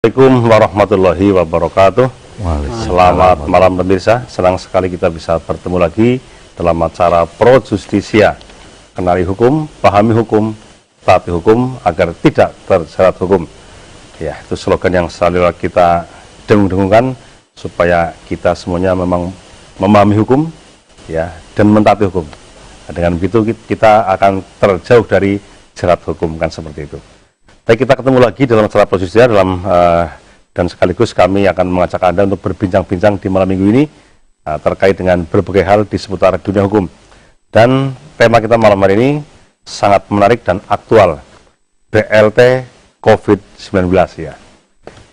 Assalamualaikum warahmatullahi wabarakatuh. Selamat malam pemirsa, senang sekali kita bisa bertemu lagi dalam acara Pro Justisia. Kenali hukum, pahami hukum, taati hukum agar tidak terjerat hukum. Ya, itu slogan yang selalu kita dengung-dengungkan supaya kita semuanya memang memahami hukum, ya, dan mentaati hukum. Nah, dengan begitu kita akan terjauh dari jerat hukum, kan seperti itu. Baik, kita ketemu lagi dalam acara Pro Justisia dan sekaligus kami akan mengajak Anda untuk berbincang-bincang di malam minggu ini terkait dengan berbagai hal di seputar dunia hukum. Dan tema kita malam hari ini sangat menarik dan aktual, BLT COVID-19 ya.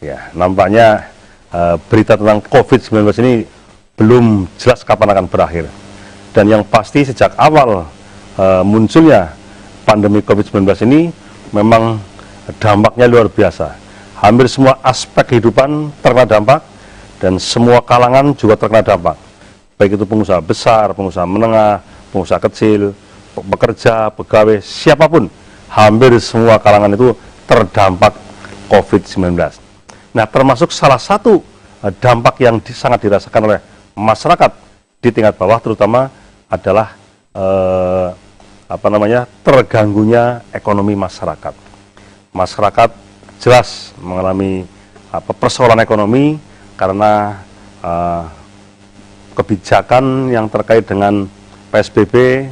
Ya, nampaknya berita tentang COVID-19 ini belum jelas kapan akan berakhir. Dan yang pasti sejak awal munculnya pandemi COVID-19 ini memang dampaknya luar biasa. Hampir semua aspek kehidupan terkena dampak dan semua kalangan juga terkena dampak. Baik itu pengusaha besar, pengusaha menengah, pengusaha kecil, pekerja, pegawai, siapapun, hampir semua kalangan itu terdampak COVID-19. Nah, termasuk salah satu dampak yang sangat dirasakan oleh masyarakat di tingkat bawah terutama adalah terganggunya ekonomi masyarakat. Masyarakat jelas mengalami persoalan ekonomi karena kebijakan yang terkait dengan PSBB,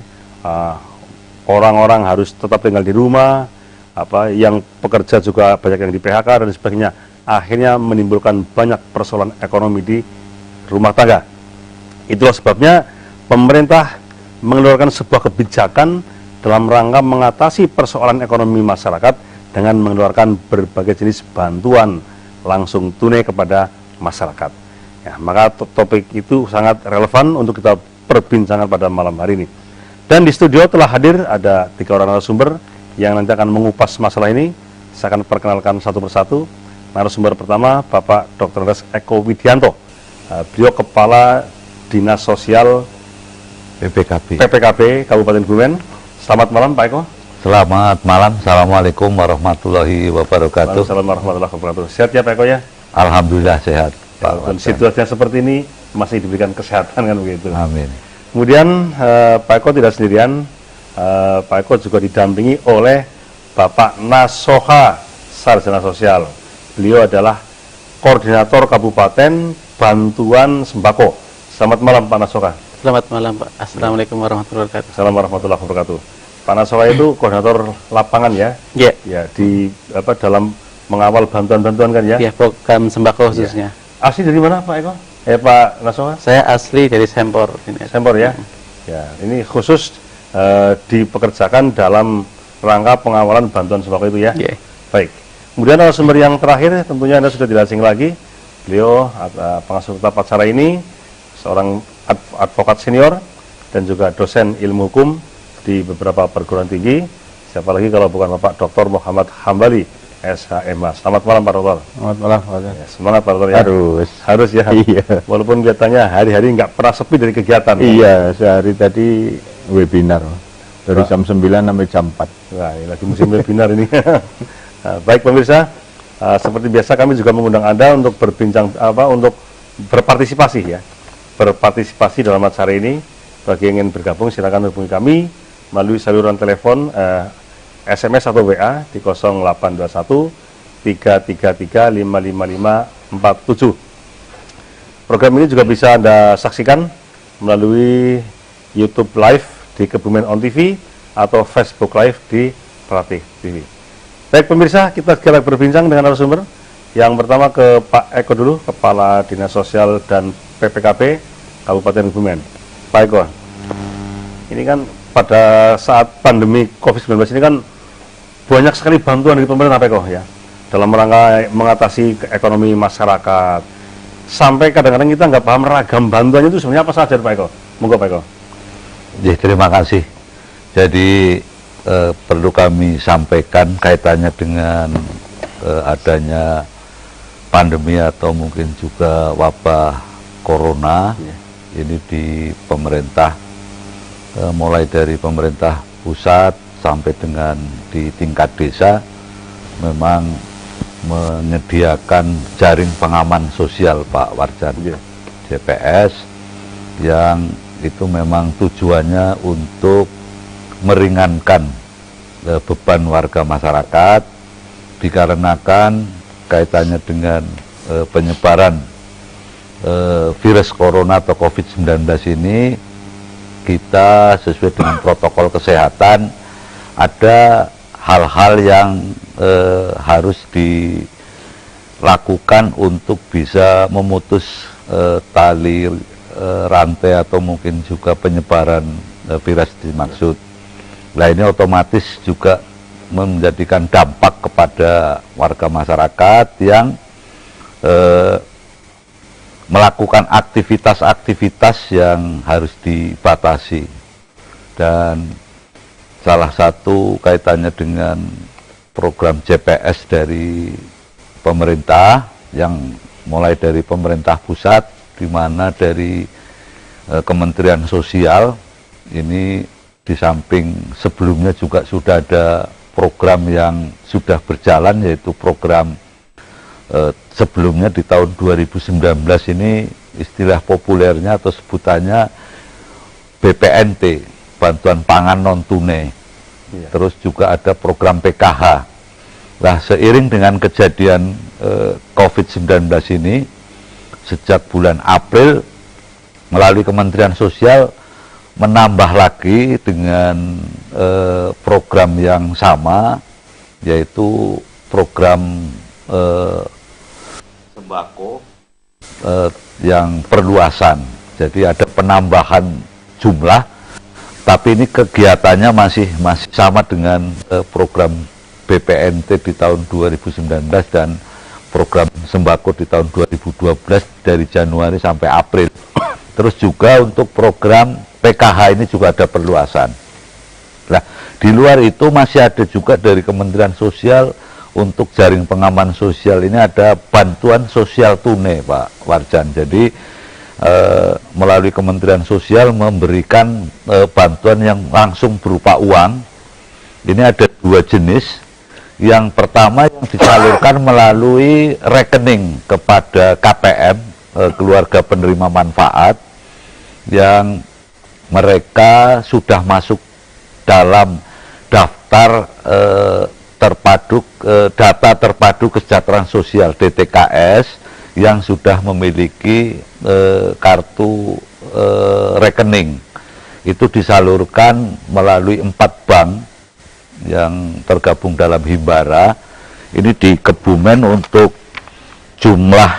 orang-orang harus tetap tinggal di rumah, yang pekerja juga banyak yang di PHK dan sebagainya, akhirnya menimbulkan banyak persoalan ekonomi di rumah tangga. Itulah sebabnya pemerintah mengeluarkan sebuah kebijakan dalam rangka mengatasi persoalan ekonomi masyarakat dengan mengeluarkan berbagai jenis bantuan langsung tunai kepada masyarakat. Ya, maka topik itu sangat relevan untuk kita perbincangan pada malam hari ini. Dan di studio telah hadir ada 3 orang narasumber yang nanti akan mengupas masalah ini. Saya akan perkenalkan satu persatu. Narasumber pertama Bapak Dr. Eko Widianto. Beliau Kepala Dinas Sosial PPKB Kabupaten Kebumen. Selamat malam Pak Eko. Selamat malam, Assalamualaikum warahmatullahi wabarakatuh. Assalamualaikum warahmatullahi wabarakatuh. Sehat ya Pak Eko ya? Alhamdulillah sehat. Dan situasinya seperti ini masih diberikan kesehatan kan begitu. Amin. Kemudian Pak Eko tidak sendirian, Pak Eko juga didampingi oleh Bapak Nasoha Sarjana Sosial. Beliau adalah Koordinator Kabupaten Bantuan Sembako. Selamat malam Pak Nasoha. Selamat malam Pak. Assalamualaikum warahmatullahi wabarakatuh. Assalamualaikum warahmatullahi wabarakatuh. Pak Nasoha itu koordinator lapangan ya? Iya. Ya, di dalam mengawal bantuan-bantuan kan ya? Iya, program sembako khususnya. Ya. Asli dari mana Pak Eko? Pak Nasoha? Saya asli dari Sempor. Sempor ya? Ya, ini khusus dipekerjakan dalam rangka pengawalan bantuan sembako itu ya? Iya. Baik. Kemudian narasumber yang terakhir tentunya Anda sudah tidak asing lagi. Beliau pengasuh tetap acara ini seorang advokat senior dan juga dosen ilmu hukum di beberapa perguruan tinggi. Siapa lagi kalau bukan Bapak Dr. Muhammad Hambali, SHMH. Selamat malam Pak Dr. Selamat malam Pak. Ya, semangat Pak Dr. ya. Harus ya. Iya. Walaupun kelihatannya hari-hari nggak pernah sepi dari kegiatan. Iya, sehari tadi webinar dari jam 9 sampai jam 4. Wah, ini lagi musim webinar ini. Nah, baik pemirsa, seperti biasa kami juga mengundang Anda untuk berbincang untuk berpartisipasi ya. Berpartisipasi dalam acara ini. Bagi yang ingin bergabung silakan hubungi kami melalui saluran telepon, SMS atau WA di 0821 333 55547. Program ini juga bisa Anda saksikan melalui YouTube Live di Kebumen On TV atau Facebook Live di Pratik TV. Baik pemirsa, kita segera berbincang dengan narasumber. Yang pertama ke Pak Eko dulu, Kepala Dinas Sosial dan PPKB Kabupaten Kebumen. Pak Eko, ini kan pada saat pandemi COVID-19 ini kan banyak sekali bantuan dari pemerintah Pak Eko ya, dalam rangka mengatasi ekonomi masyarakat. Sampai kadang-kadang kita nggak paham ragam bantuannya itu sebenarnya apa saja Pak Eko. Monggo Pak Eko. Ya, terima kasih. Jadi perlu kami sampaikan kaitannya dengan adanya pandemi atau mungkin juga wabah corona. Ini di pemerintah, mulai dari pemerintah pusat sampai dengan di tingkat desa memang menyediakan jaring pengaman sosial Pak Warjan, JPS, yang itu memang tujuannya untuk meringankan beban warga masyarakat, dikarenakan kaitannya dengan penyebaran virus corona atau COVID-19 ini. Kita sesuai dengan protokol kesehatan, ada hal-hal yang harus dilakukan untuk bisa memutus tali rantai atau mungkin juga penyebaran virus dimaksud. Nah, ini otomatis juga menjadikan dampak kepada warga masyarakat yang melakukan aktivitas-aktivitas yang harus dibatasi. Dan salah satu kaitannya dengan program JPS dari pemerintah, yang mulai dari pemerintah pusat, di mana dari Kementerian Sosial ini, di samping sebelumnya juga sudah ada program yang sudah berjalan, yaitu program sebelumnya di tahun 2019 ini, istilah populernya atau sebutannya BPNT, bantuan pangan non tunai. Terus juga ada program PKH. Nah, seiring dengan kejadian COVID-19 ini, sejak bulan April melalui Kementerian Sosial menambah lagi dengan program yang sama, yaitu program sembako yang perluasan. Jadi ada penambahan jumlah, tapi ini kegiatannya masih sama dengan program BPNT di tahun 2019 dan program sembako di tahun 2012 dari Januari sampai April. Terus juga untuk program PKH ini juga ada perluasan. Nah, di luar itu masih ada juga dari Kementerian Sosial untuk jaring pengaman sosial ini, ada bantuan sosial tunai Pak Warjan. Jadi melalui Kementerian Sosial memberikan bantuan yang langsung berupa uang. Ini ada dua jenis. Yang pertama yang disalurkan melalui rekening kepada KPM, keluarga penerima manfaat, yang mereka sudah masuk dalam daftar data terpadu kesejahteraan sosial DTKS, yang sudah memiliki kartu rekening. Itu disalurkan melalui 4 bank yang tergabung dalam Himbara. Ini di Kebumen untuk jumlah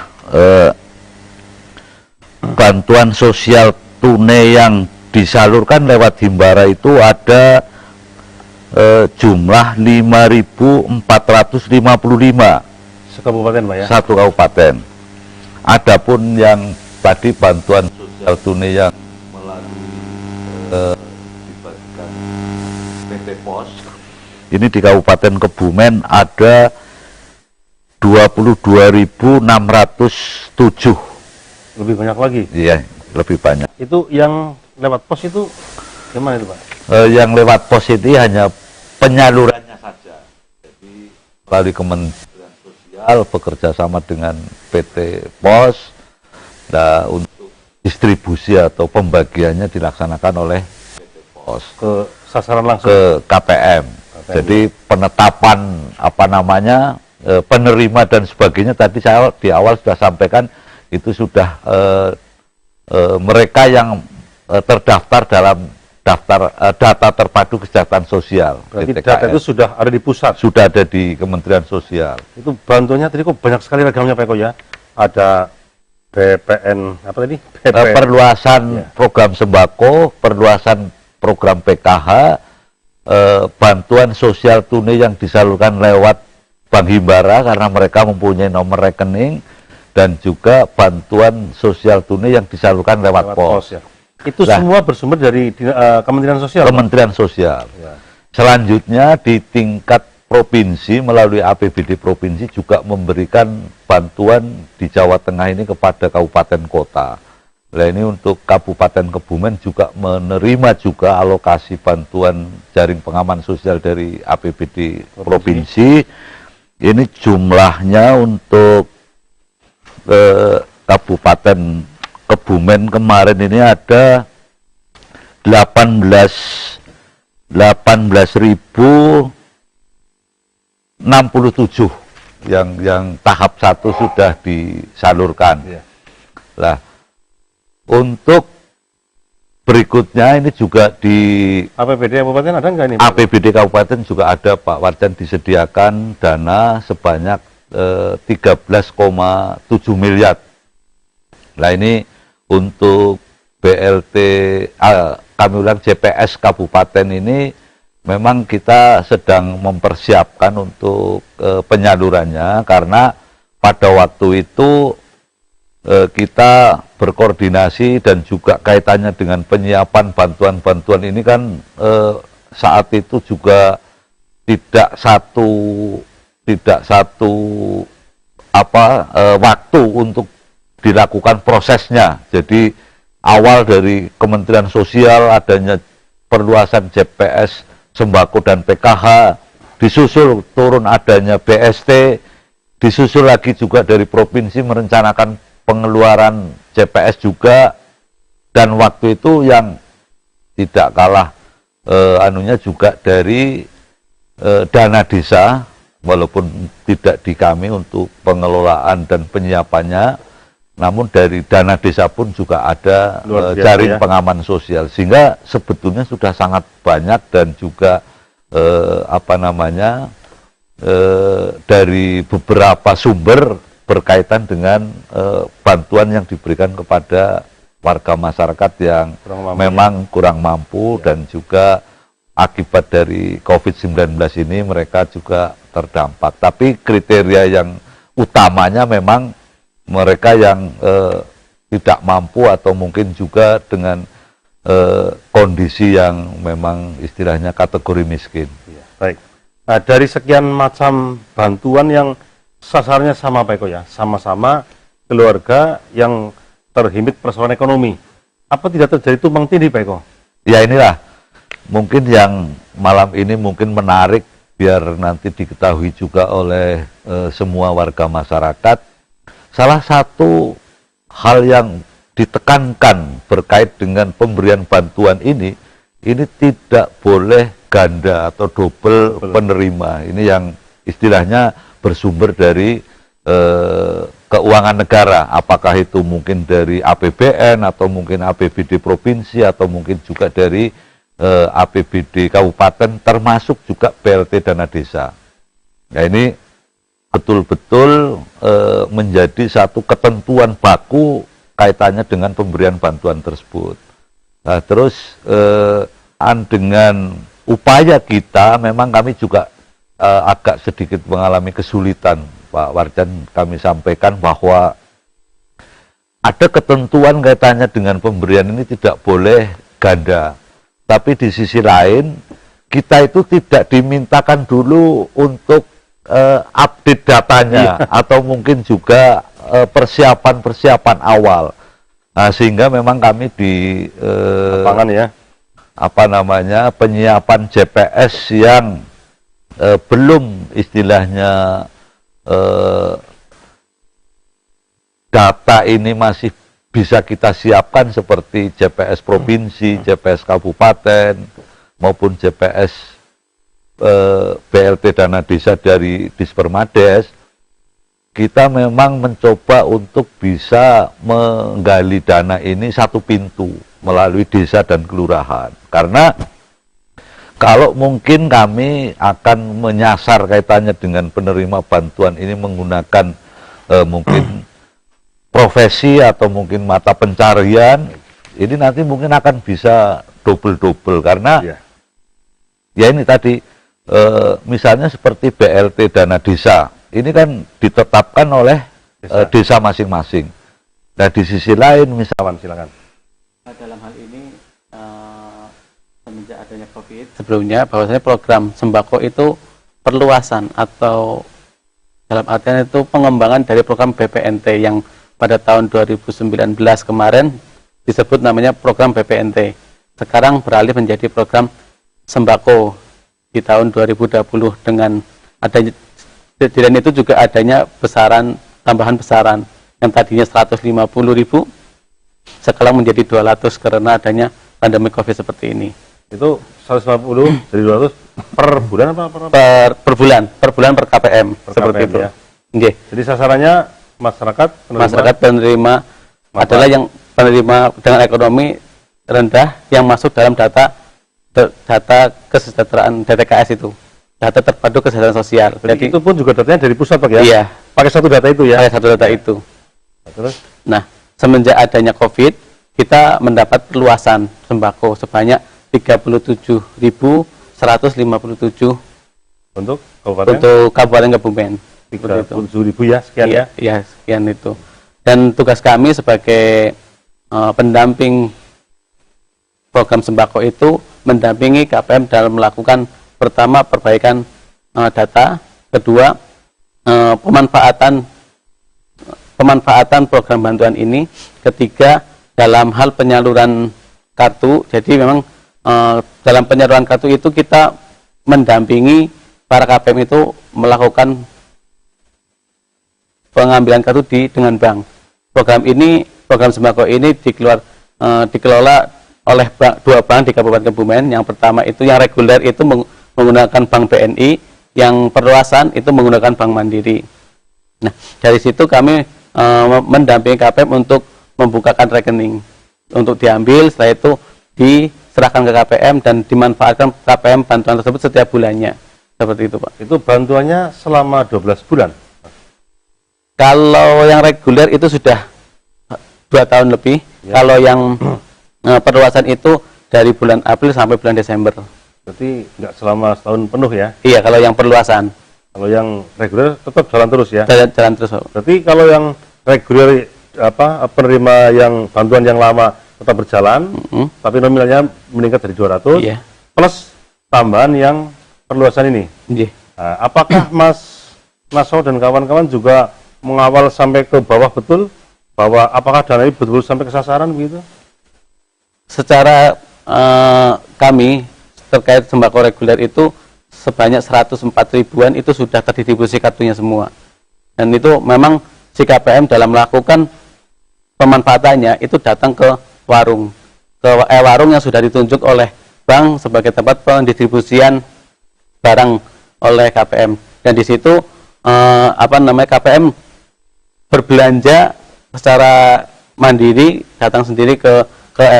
bantuan sosial tunai yang disalurkan lewat Himbara itu ada jumlah 5.455 Sekabupaten Pak ya? satu kabupaten. Adapun yang tadi bantuan sosial tunai yang melalui dibagikan PT Pos, ini di Kabupaten Kebumen ada 22.607. Lebih banyak lagi? Iya, lebih banyak. Itu yang lewat pos itu gimana itu Pak? Yang lewat pos ini hanya penyalurannya saja. Jadi melalui Kementerian Sosial bekerja sama dengan PT Pos. Nah, untuk distribusi atau pembagiannya dilaksanakan oleh PT Pos Ke sasaran langsung? ke KPM. Jadi penetapan penerima dan sebagainya tadi saya di awal sudah sampaikan, itu sudah mereka yang terdaftar dalam daftar data terpadu kesejahteraan sosial. Berarti DTKS. data itu sudah ada di pusat? Sudah ada di Kementerian Sosial. Itu bantuannya tadi kok banyak sekali ragamnya Pak Eko ya? Ada BPN, apa tadi? Perluasan program sembako, perluasan program PKH, bantuan sosial tunai yang disalurkan lewat Bank Himbara karena mereka mempunyai nomor rekening, dan juga bantuan sosial tunai yang disalurkan lewat pos. Ya. Itu semua bersumber dari Kementerian Sosial? Kementerian Sosial. Ya. Selanjutnya di tingkat provinsi melalui APBD provinsi juga memberikan bantuan di Jawa Tengah ini kepada kabupaten kota. Nah, ini untuk Kabupaten Kebumen juga menerima juga alokasi bantuan jaring pengaman sosial dari APBD provinsi ini jumlahnya untuk Kabupaten Kebumen kemarin ini ada 18.067 yang tahap 1 sudah disalurkan. Nah, untuk berikutnya ini juga di APBD Kabupaten ada nggak ini? APBD Kabupaten juga ada Pak Warjan, disediakan dana sebanyak 13,7 miliar. Nah ini untuk BLT, kami ulang JPS Kabupaten ini memang kita sedang mempersiapkan untuk penyalurannya, karena pada waktu itu kita berkoordinasi dan juga kaitannya dengan penyiapan bantuan-bantuan ini kan saat itu juga tidak satu waktu untuk dilakukan prosesnya. Jadi awal dari Kementerian Sosial adanya perluasan JPS sembako dan PKH, disusul turun adanya BST, disusul lagi juga dari provinsi merencanakan pengeluaran JPS juga, dan waktu itu yang tidak kalah anunya juga dari dana desa, walaupun tidak di kami untuk pengelolaan dan penyiapannya, namun dari dana desa pun juga ada jaring pengaman sosial, sehingga sebetulnya sudah sangat banyak dan juga dari beberapa sumber berkaitan dengan bantuan yang diberikan kepada warga masyarakat yang memang kurang mampu dan juga akibat dari COVID-19 ini mereka juga terdampak. Tapi kriteria yang utamanya memang mereka yang tidak mampu atau mungkin juga dengan kondisi yang memang istilahnya kategori miskin. Ya, baik. Nah, dari sekian macam bantuan yang sasarannya sama Pak Eko ya, sama-sama keluarga yang terhimpit persoalan ekonomi, apa tidak terjadi tumpang tindih Pak Eko? Ya inilah mungkin yang malam ini mungkin menarik biar nanti diketahui juga oleh semua warga masyarakat. Salah satu hal yang ditekankan berkait dengan pemberian bantuan ini tidak boleh ganda atau double penerima. Ini yang istilahnya bersumber dari keuangan negara, apakah itu mungkin dari APBN atau mungkin APBD provinsi atau mungkin juga dari APBD kabupaten, termasuk juga BLT dana desa. Nah ini betul-betul menjadi satu ketentuan baku kaitannya dengan pemberian bantuan tersebut. Nah, terus dengan upaya kita, memang kami juga agak sedikit mengalami kesulitan, Pak Warjan. Kami sampaikan bahwa ada ketentuan kaitannya dengan pemberian ini tidak boleh ganda. Tapi di sisi lain, kita itu tidak dimintakan dulu untuk update datanya atau mungkin juga persiapan-persiapan awal. Nah, sehingga memang kami di lapangan ya, penyiapan JPS yang belum istilahnya data ini masih bisa kita siapkan seperti JPS provinsi, JPS kabupaten maupun JPS BLT dana desa dari Dispermades, kita memang mencoba untuk bisa menggali dana ini satu pintu melalui desa dan kelurahan. Karena kalau mungkin kami akan menyasar kaitannya dengan penerima bantuan ini menggunakan mungkin profesi atau mungkin mata pencarian, ini nanti mungkin akan bisa double-double karena ya ini tadi misalnya seperti BLT dana desa, ini kan ditetapkan oleh desa masing-masing. Nah di sisi lain misalkan, silakan. Dalam hal ini semenjak adanya COVID sebelumnya, bahwasanya program sembako itu perluasan atau dalam artian itu pengembangan dari program BPNT yang pada tahun 2019 kemarin disebut namanya program BPNT. Sekarang beralih menjadi program sembako di tahun 2020 dengan adanya dan itu juga adanya tambahan besaran yang tadinya 150.000 sekarang menjadi 200 karena adanya pandemi COVID seperti ini. Itu 150 dari 200 per bulan apa per bulan per KPM seperti KPM, itu. ya. Nggih. Jadi sasarannya masyarakat penerima adalah yang penerima dengan ekonomi rendah yang masuk dalam data kesejahteraan DTKS itu, data terpadu kesejahteraan sosial. Jadi itu pun juga datanya dari pusat, Pak, ya? Iya. Pakai satu data itu ya? Pakai satu data itu. Terus? Nah, semenjak adanya COVID, kita mendapat perluasan sembako sebanyak 37.157 untuk kabupaten? untuk Kabupaten Kebumen. 37.000 ya, sekian ya? Iya, sekian itu. Dan tugas kami sebagai pendamping program sembako itu mendampingi KPM dalam melakukan pertama perbaikan data, kedua pemanfaatan program bantuan ini, ketiga dalam hal penyaluran kartu. Jadi memang dalam penyaluran kartu itu kita mendampingi para KPM itu melakukan pengambilan kartu dengan bank. Program sembako ini dikelola oleh dua bank di Kabupaten Kebumen. Yang pertama itu yang reguler itu menggunakan Bank BNI, yang perluasan itu menggunakan Bank Mandiri. Nah, dari situ kami mendampingi KPM untuk membukakan rekening untuk diambil, setelah itu diserahkan ke KPM dan dimanfaatkan KPM bantuan tersebut setiap bulannya. Seperti itu, Pak. Itu bantuannya selama 12 bulan? Kalau yang reguler itu sudah 2 tahun lebih. Ya. Kalau yang perluasan itu dari bulan April sampai bulan Desember. Berarti nggak selama setahun penuh ya? Iya, kalau yang perluasan. Kalau yang reguler tetap jalan terus ya? Jalan terus, Pak. Berarti kalau yang reguler penerima yang bantuan yang lama tetap berjalan, tapi nominalnya meningkat dari 200, iya, plus tambahan yang perluasan ini. Iya. Nah, apakah Mas Naso dan kawan-kawan juga mengawal sampai ke bawah betul, bahwa apakah dana ini betul-betul sampai ke sasaran begitu? Secara kami terkait sembako reguler itu sebanyak 104 ribuan itu sudah terdistribusi kartunya semua. Dan itu memang si KPM dalam melakukan pemanfaatannya itu datang ke warung, warung yang sudah ditunjuk oleh bank sebagai tempat pendistribusian barang oleh KPM. Dan di situ KPM berbelanja secara mandiri, datang sendiri ke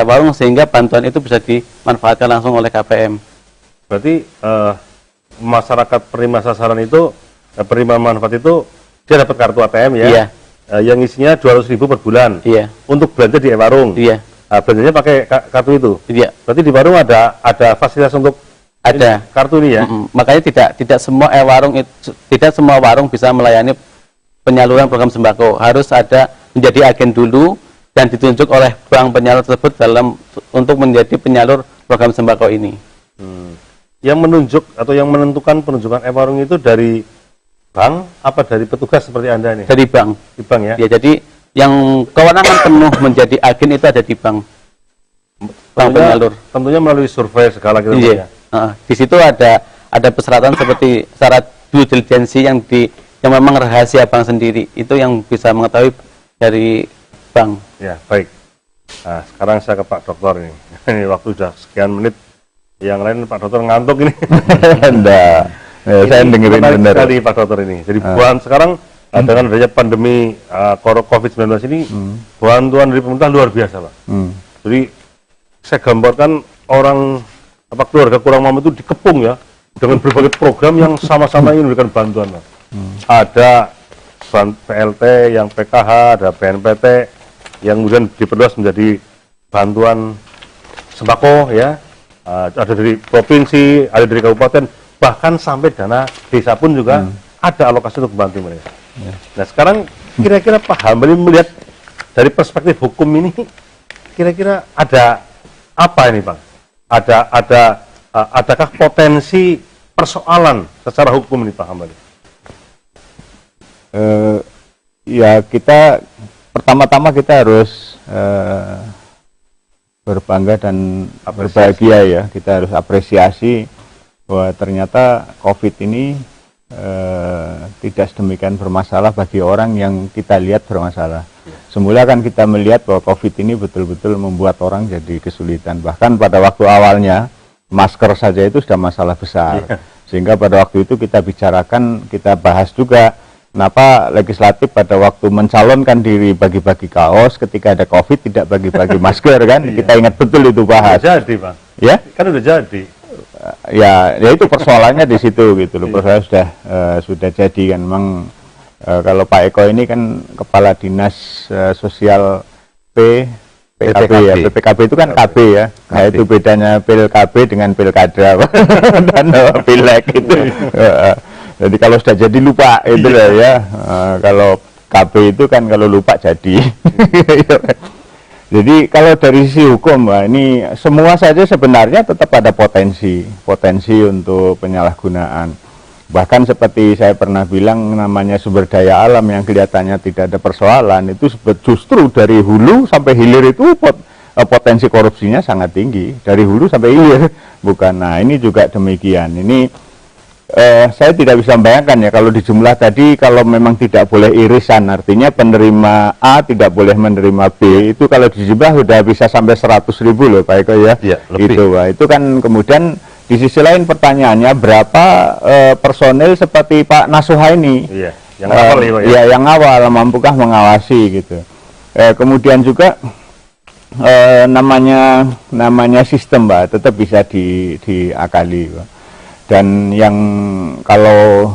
warung sehingga bantuan itu bisa dimanfaatkan langsung oleh KPM. Berarti masyarakat penerima sasaran itu, penerima manfaat itu, dia dapat kartu ATM ya? Iya. Yang isinya 200.000 per bulan. Iya. Untuk belanja di warung. Iya. Nah, belanjanya pakai kartu itu. Iya. Berarti di warung ada fasilitas untuk kartu ini ya? Makanya tidak semua warung bisa melayani penyaluran program sembako. Harus ada menjadi agen dulu dan ditunjuk oleh bank penyalur tersebut untuk menjadi penyalur program sembako ini. Yang menunjuk atau yang menentukan penunjukan e-warung itu dari bank apa dari petugas seperti Anda ini? Dari bank. Di bank ya? Ya, jadi yang kewenangan penuh menjadi agen itu ada di bank. Bank penyalur. Tentunya melalui survei segala gitu ya. Di situ ada persyaratan seperti syarat due diligence yang memang rahasia bank sendiri. Itu yang bisa mengetahui dari bank. Ya, baik. Nah, sekarang saya ke Pak Dokter ini. Ini waktu sudah sekian menit. Yang lain Pak Dokter ngantuk ini. Enggak. Saya dengerin benar. Sekali Pak Dokter ini. Jadi sekarang dengan adanya pandemi COVID-19 ini, bantuan dari pemerintah luar biasa, Pak. Jadi saya gambarkan orang keluarga kurang mampu itu dikepung ya dengan berbagai program yang sama-sama ingin memberikan bantuan, Pak. Ada PLT, yang PKH, ada BNPT, yang kemudian diperluas menjadi bantuan sembako ya. Ada dari provinsi, ada dari kabupaten, bahkan sampai dana desa pun juga ada alokasi untuk membantu mereka. Nah sekarang kira-kira Pak Hambali melihat dari perspektif hukum ini, kira-kira ada apa ini, Pak? Adakah potensi persoalan secara hukum ini, Pak Hambali? Ya kita pertama-tama kita harus berbangga dan berbahagia ya. Kita harus apresiasi bahwa ternyata COVID ini tidak sedemikian bermasalah bagi orang yang kita lihat bermasalah. Semula kan kita melihat bahwa COVID ini betul-betul membuat orang jadi kesulitan. Bahkan pada waktu awalnya masker saja itu sudah masalah besar. Sehingga pada waktu itu kita bicarakan, kita bahas juga kenapa legislatif pada waktu mencalonkan diri bagi-bagi kaos ketika ada COVID tidak bagi-bagi masker kan. Kita ingat betul itu bahas. Udah jadi, Bang. Ya? Kan udah jadi. Ya itu persoalannya di situ gitu loh. Persoalannya sudah jadi kan. Memang kalau Pak Eko ini kan kepala dinas sosial PKB ya. PPKB itu kan KB ya. Nah itu bedanya PILKB dengan pilkada dan pileg itu. Jadi kalau sudah jadi lupa itu lah ya. Kalau KB itu kan kalau lupa jadi. Jadi kalau dari sisi hukum, ini semua saja sebenarnya tetap ada potensi untuk penyalahgunaan. Bahkan seperti saya pernah bilang, namanya sumber daya alam yang kelihatannya tidak ada persoalan, itu justru dari hulu sampai hilir itu potensi korupsinya sangat tinggi. Dari hulu sampai hilir, bukan. Nah ini juga demikian. Ini saya tidak bisa membayangkan ya, kalau di jumlah tadi, kalau memang tidak boleh irisan, artinya penerima A tidak boleh menerima B, itu kalau di jumlah sudah bisa sampai 100.000 loh Pak Eko ya. Ya, lebih. Itu kan kemudian di sisi lain pertanyaannya, berapa personil seperti Pak Nasuha ini? Iya, yang awal ya, yang awal, mampukah mengawasi gitu. Kemudian juga namanya sistem Pak, tetap bisa diakali Pak. Dan yang kalau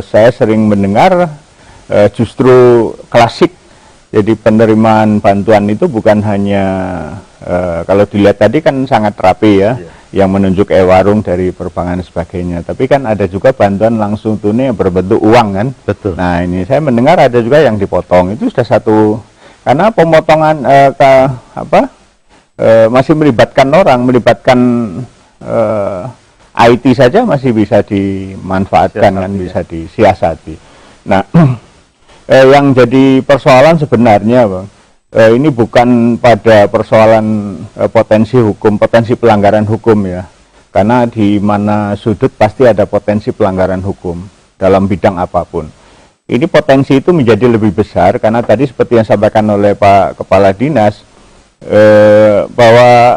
saya sering mendengar justru klasik, jadi penerimaan bantuan itu bukan hanya kalau dilihat tadi kan sangat rapi ya, yang menunjuk e-warung dari perbankan dan sebagainya, tapi kan ada juga bantuan langsung tunai yang berbentuk uang kan. Betul. Nah ini saya mendengar ada juga yang dipotong, itu sudah satu, karena pemotongan masih melibatkan orang, melibatkan IT saja masih bisa dimanfaatkan kan, bisa disiasati. Nah, yang jadi persoalan sebenarnya, Bang, ini bukan pada persoalan potensi hukum, potensi pelanggaran hukum ya. Karena di mana sudut pasti ada potensi pelanggaran hukum dalam bidang apapun. Ini potensi itu menjadi lebih besar karena tadi seperti yang disampaikan oleh Pak Kepala Dinas, bahwa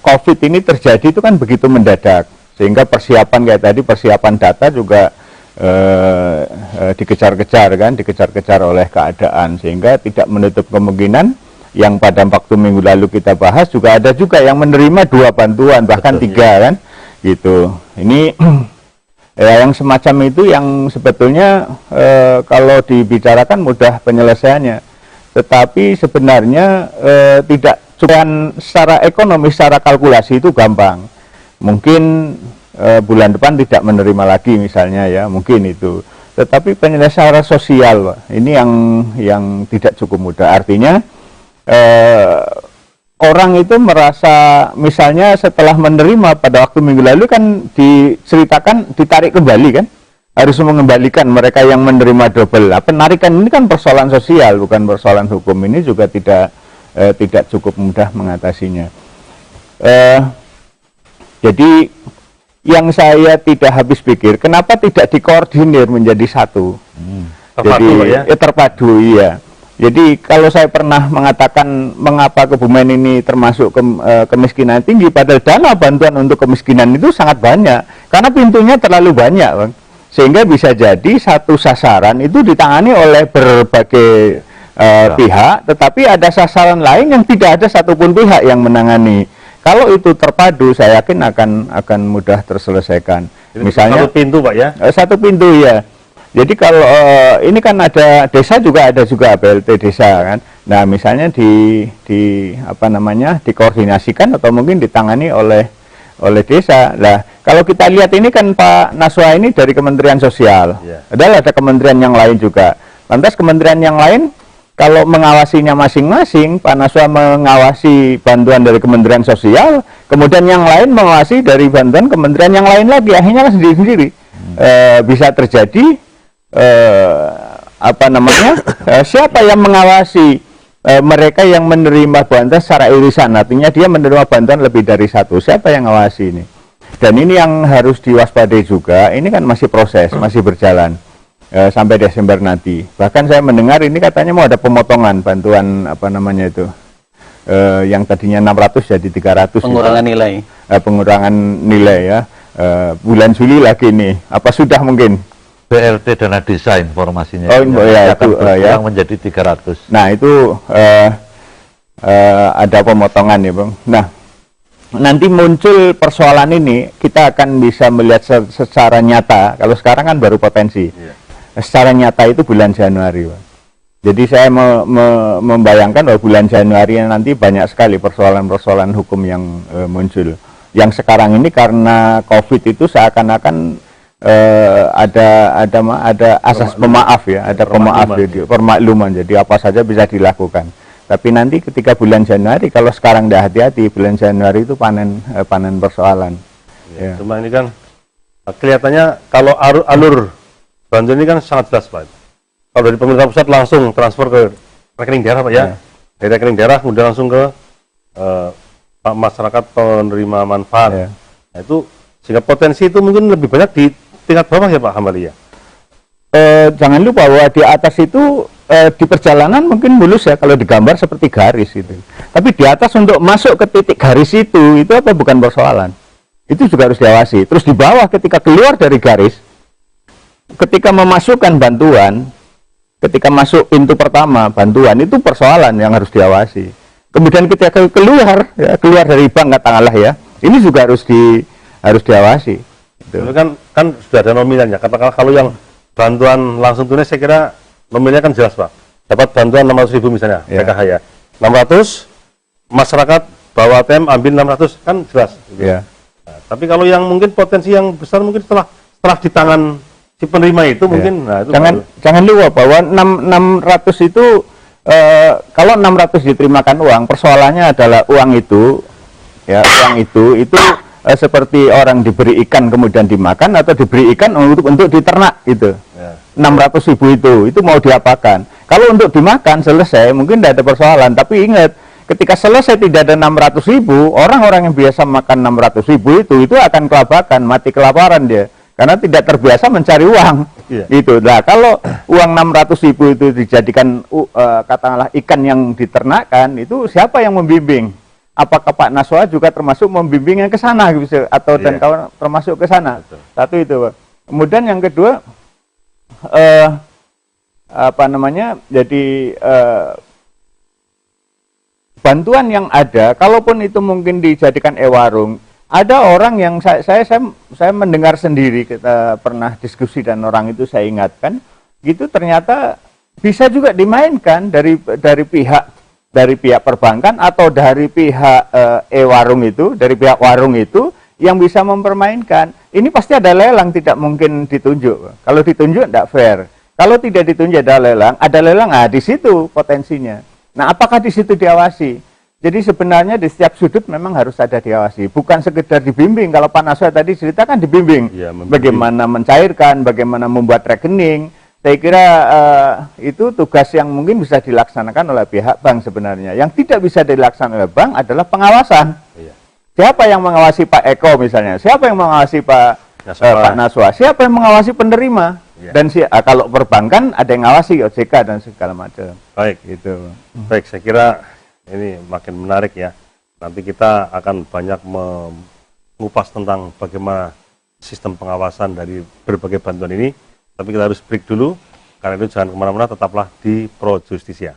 COVID ini terjadi itu kan begitu mendadak. Sehingga persiapan kayak tadi, persiapan data juga dikejar-kejar kan, dikejar-kejar oleh keadaan, sehingga tidak menutup kemungkinan yang pada waktu minggu lalu kita bahas juga ada juga yang menerima 2 bantuan bahkan 3 kan, gitu. Ini ya, yang semacam itu yang sebetulnya kalau dibicarakan mudah penyelesaiannya, tetapi sebenarnya tidak cuma secara ekonomi, secara kalkulasi itu gampang. Mungkin bulan depan tidak menerima lagi misalnya ya, mungkin itu. Tetapi penyelesaian sosial ini yang tidak cukup mudah. Artinya orang itu merasa misalnya setelah menerima pada waktu minggu lalu kan diceritakan ditarik kembali kan, harus mengembalikan mereka yang menerima double. Penarikan ini kan persoalan sosial bukan persoalan hukum, ini juga tidak cukup mudah mengatasinya. Jadi yang saya tidak habis pikir, kenapa tidak dikoordinir menjadi satu? Terpadu ya? Terpadu, iya. Jadi kalau saya pernah mengatakan mengapa Kebumen ini termasuk kemiskinan tinggi, padahal dana bantuan untuk kemiskinan itu sangat banyak, karena pintunya terlalu banyak, Bang. Sehingga bisa jadi satu sasaran itu ditangani oleh berbagai pihak, tetapi ada sasaran lain yang tidak ada satupun pihak yang menangani. Kalau itu terpadu, saya yakin akan mudah terselesaikan. Misalnya satu pintu Pak ya? Satu pintu ya. Jadi kalau ini kan ada desa juga ada BLT desa kan. Nah misalnya dikoordinasikan atau mungkin ditangani oleh desa. Nah kalau kita lihat ini kan Pak Nasuha ini dari Kementerian Sosial. Adalah ada kementerian yang lain juga. Lantas kementerian yang lain kalau mengawasinya masing-masing, Pak Nasuha mengawasi bantuan dari Kementerian Sosial, kemudian yang lain mengawasi dari bantuan kementerian yang lain lagi, akhirnya kan sendiri-sendiri. Bisa terjadi siapa yang mengawasi mereka yang menerima bantuan secara irisan, artinya dia menerima bantuan lebih dari satu, siapa yang mengawasi ini? Dan ini yang harus diwaspadai juga, ini kan masih proses, masih berjalan sampai Desember nanti. Bahkan saya mendengar ini katanya mau ada pemotongan bantuan apa namanya itu, yang tadinya 600 jadi 300. Pengurangan nilai. Pengurangan nilai ya. Bulan Juli lagi nih, apa sudah mungkin? BLT dana desa informasinya. Oh ya, itu ya. Menjadi 300. Nah itu ada pemotongan ya Bang. Nah nanti muncul persoalan ini kita akan bisa melihat secara nyata. Kalau sekarang kan baru potensi. Secara nyata itu bulan Januari Bang. Jadi saya membayangkan bahwa bulan Januari nanti banyak sekali persoalan-persoalan hukum yang muncul. Yang sekarang ini karena COVID itu seakan-akan ada asas pemaaf ya, ada pemaaf, permakluman. Jadi apa saja bisa dilakukan. Tapi nanti ketika bulan Januari, kalau sekarang tidak hati-hati, bulan Januari itu panen persoalan. Ya. Cuma ini kan kelihatannya kalau alur bantuan ini kan sangat jelas Pak. Kalau dari pemerintah pusat langsung transfer ke rekening daerah Pak ya. Dari rekening daerah kemudian langsung ke masyarakat penerima manfaat. Nah, itu sehingga potensi itu mungkin lebih banyak di tingkat bawah ya Pak Hambali ya. Jangan lupa bahwa di atas itu di perjalanan mungkin mulus ya kalau digambar seperti garis itu. Tapi di atas untuk masuk ke titik garis itu apa bukan persoalan. Itu juga harus diawasi. Terus di bawah ketika keluar dari garis, ketika memasukkan bantuan, ketika masuk pintu pertama bantuan itu persoalan yang harus diawasi. Kemudian ketika keluar dari bank katakanlah ya, ini juga harus diawasi. Itu kan sudah ada nominalnya. Katakanlah kalau yang bantuan langsung tunai saya kira nominalnya kan jelas Pak. Dapat bantuan 600.000 misalnya, PKH ya. 600 masyarakat bawa ATM ambil 600 kan jelas. Gitu. Nah, tapi kalau yang mungkin potensi yang besar mungkin setelah di tangan si penerima itu mungkin nah itu jangan lupa bahwa 600 itu kalau 600 diterimakan uang, persoalannya adalah uang itu seperti orang diberi ikan kemudian dimakan atau diberi ikan untuk diternak gitu. 600.000 itu mau diapakan? Kalau untuk dimakan selesai mungkin tidak ada persoalan, tapi ingat ketika selesai tidak ada 600.000, orang-orang yang biasa makan 600.000 itu akan kelabakan, mati kelaparan dia karena tidak terbiasa mencari uang. Itu. Nah, kalau uang 600.000 itu dijadikan katakanlah ikan yang diternakkan, itu siapa yang membimbing? Apakah Pak Naswa juga termasuk membimbingnya ke sana gitu, atau dan kawan termasuk ke sana? Satu itu. Kemudian yang kedua jadi bantuan yang ada, kalaupun itu mungkin dijadikan e-warung, ada orang yang saya mendengar sendiri, kita pernah diskusi dan orang itu saya ingatkan, gitu ternyata bisa juga dimainkan dari pihak perbankan atau dari pihak e-warung itu, dari pihak warung itu yang bisa mempermainkan. Ini pasti ada lelang, tidak mungkin ditunjuk. Kalau ditunjuk tidak fair. Kalau tidak ditunjuk ada lelang, di situ potensinya. Nah, apakah di situ diawasi? Jadi sebenarnya di setiap sudut memang harus ada diawasi, bukan sekedar dibimbing. Kalau Pak Naswa tadi ceritakan dibimbing, bagaimana mencairkan, bagaimana membuat rekening. Saya kira itu tugas yang mungkin bisa dilaksanakan oleh pihak bank sebenarnya. Yang tidak bisa dilaksanakan oleh bank adalah pengawasan. Siapa yang mengawasi Pak Eko misalnya? Siapa yang mengawasi Pak Naswa? Siapa yang mengawasi penerima? Dan kalau perbankan ada yang ngawasi OJK dan segala macam. Baik, gitu. Baik, saya kira ini makin menarik ya. Nanti kita akan banyak mengupas tentang bagaimana sistem pengawasan dari berbagai bantuan ini. Tapi kita harus break dulu. Karena itu jangan kemana-mana, tetaplah di Pro Justisia.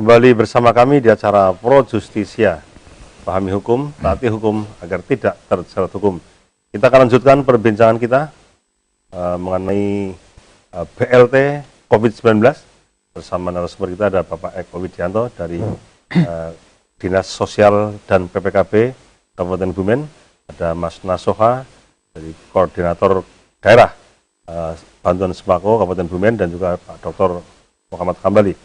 Kembali bersama kami di acara Pro Justisia. Pahami hukum, taati hukum agar tidak terjerat hukum. Kita akan lanjutkan perbincangan kita mengenai BLT COVID-19. Bersama narasumber kita ada Bapak Eko Widianto dari Dinas Sosial dan PPKB Kabupaten Bumen. Ada Mas Nasoha dari Koordinator Daerah Bantuan Sembako Kabupaten Bumen, dan juga Pak Dr. Muhammad Kambali.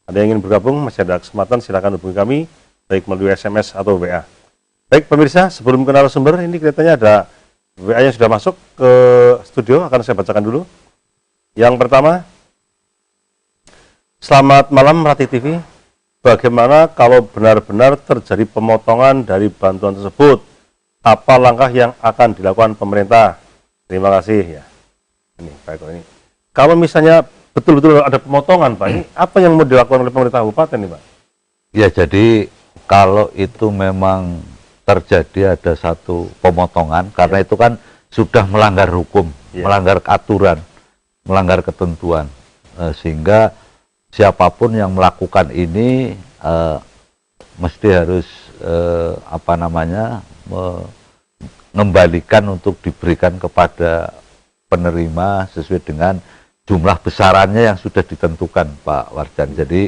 Ada yang ingin bergabung, masih ada kesempatan, silakan hubungi kami, baik melalui SMS atau WA. Baik pemirsa, sebelum ke narasumber, ini kelihatannya ada WA yang sudah masuk ke studio, akan saya bacakan dulu. Yang pertama, selamat malam Rati TV, bagaimana kalau benar-benar terjadi pemotongan dari bantuan tersebut? Apa langkah yang akan dilakukan pemerintah? Terima kasih ya. Ini baik, ini. Kalau misalnya betul-betul ada pemotongan, Pak, ini apa yang mau dilakukan oleh pemerintah kabupaten nih, Pak? Ya, jadi kalau itu memang terjadi ada satu pemotongan, karena itu kan sudah melanggar hukum, melanggar aturan, melanggar ketentuan, sehingga siapapun yang melakukan ini mesti harus mengembalikan untuk diberikan kepada penerima sesuai dengan jumlah besarannya yang sudah ditentukan, Pak Warjan. Jadi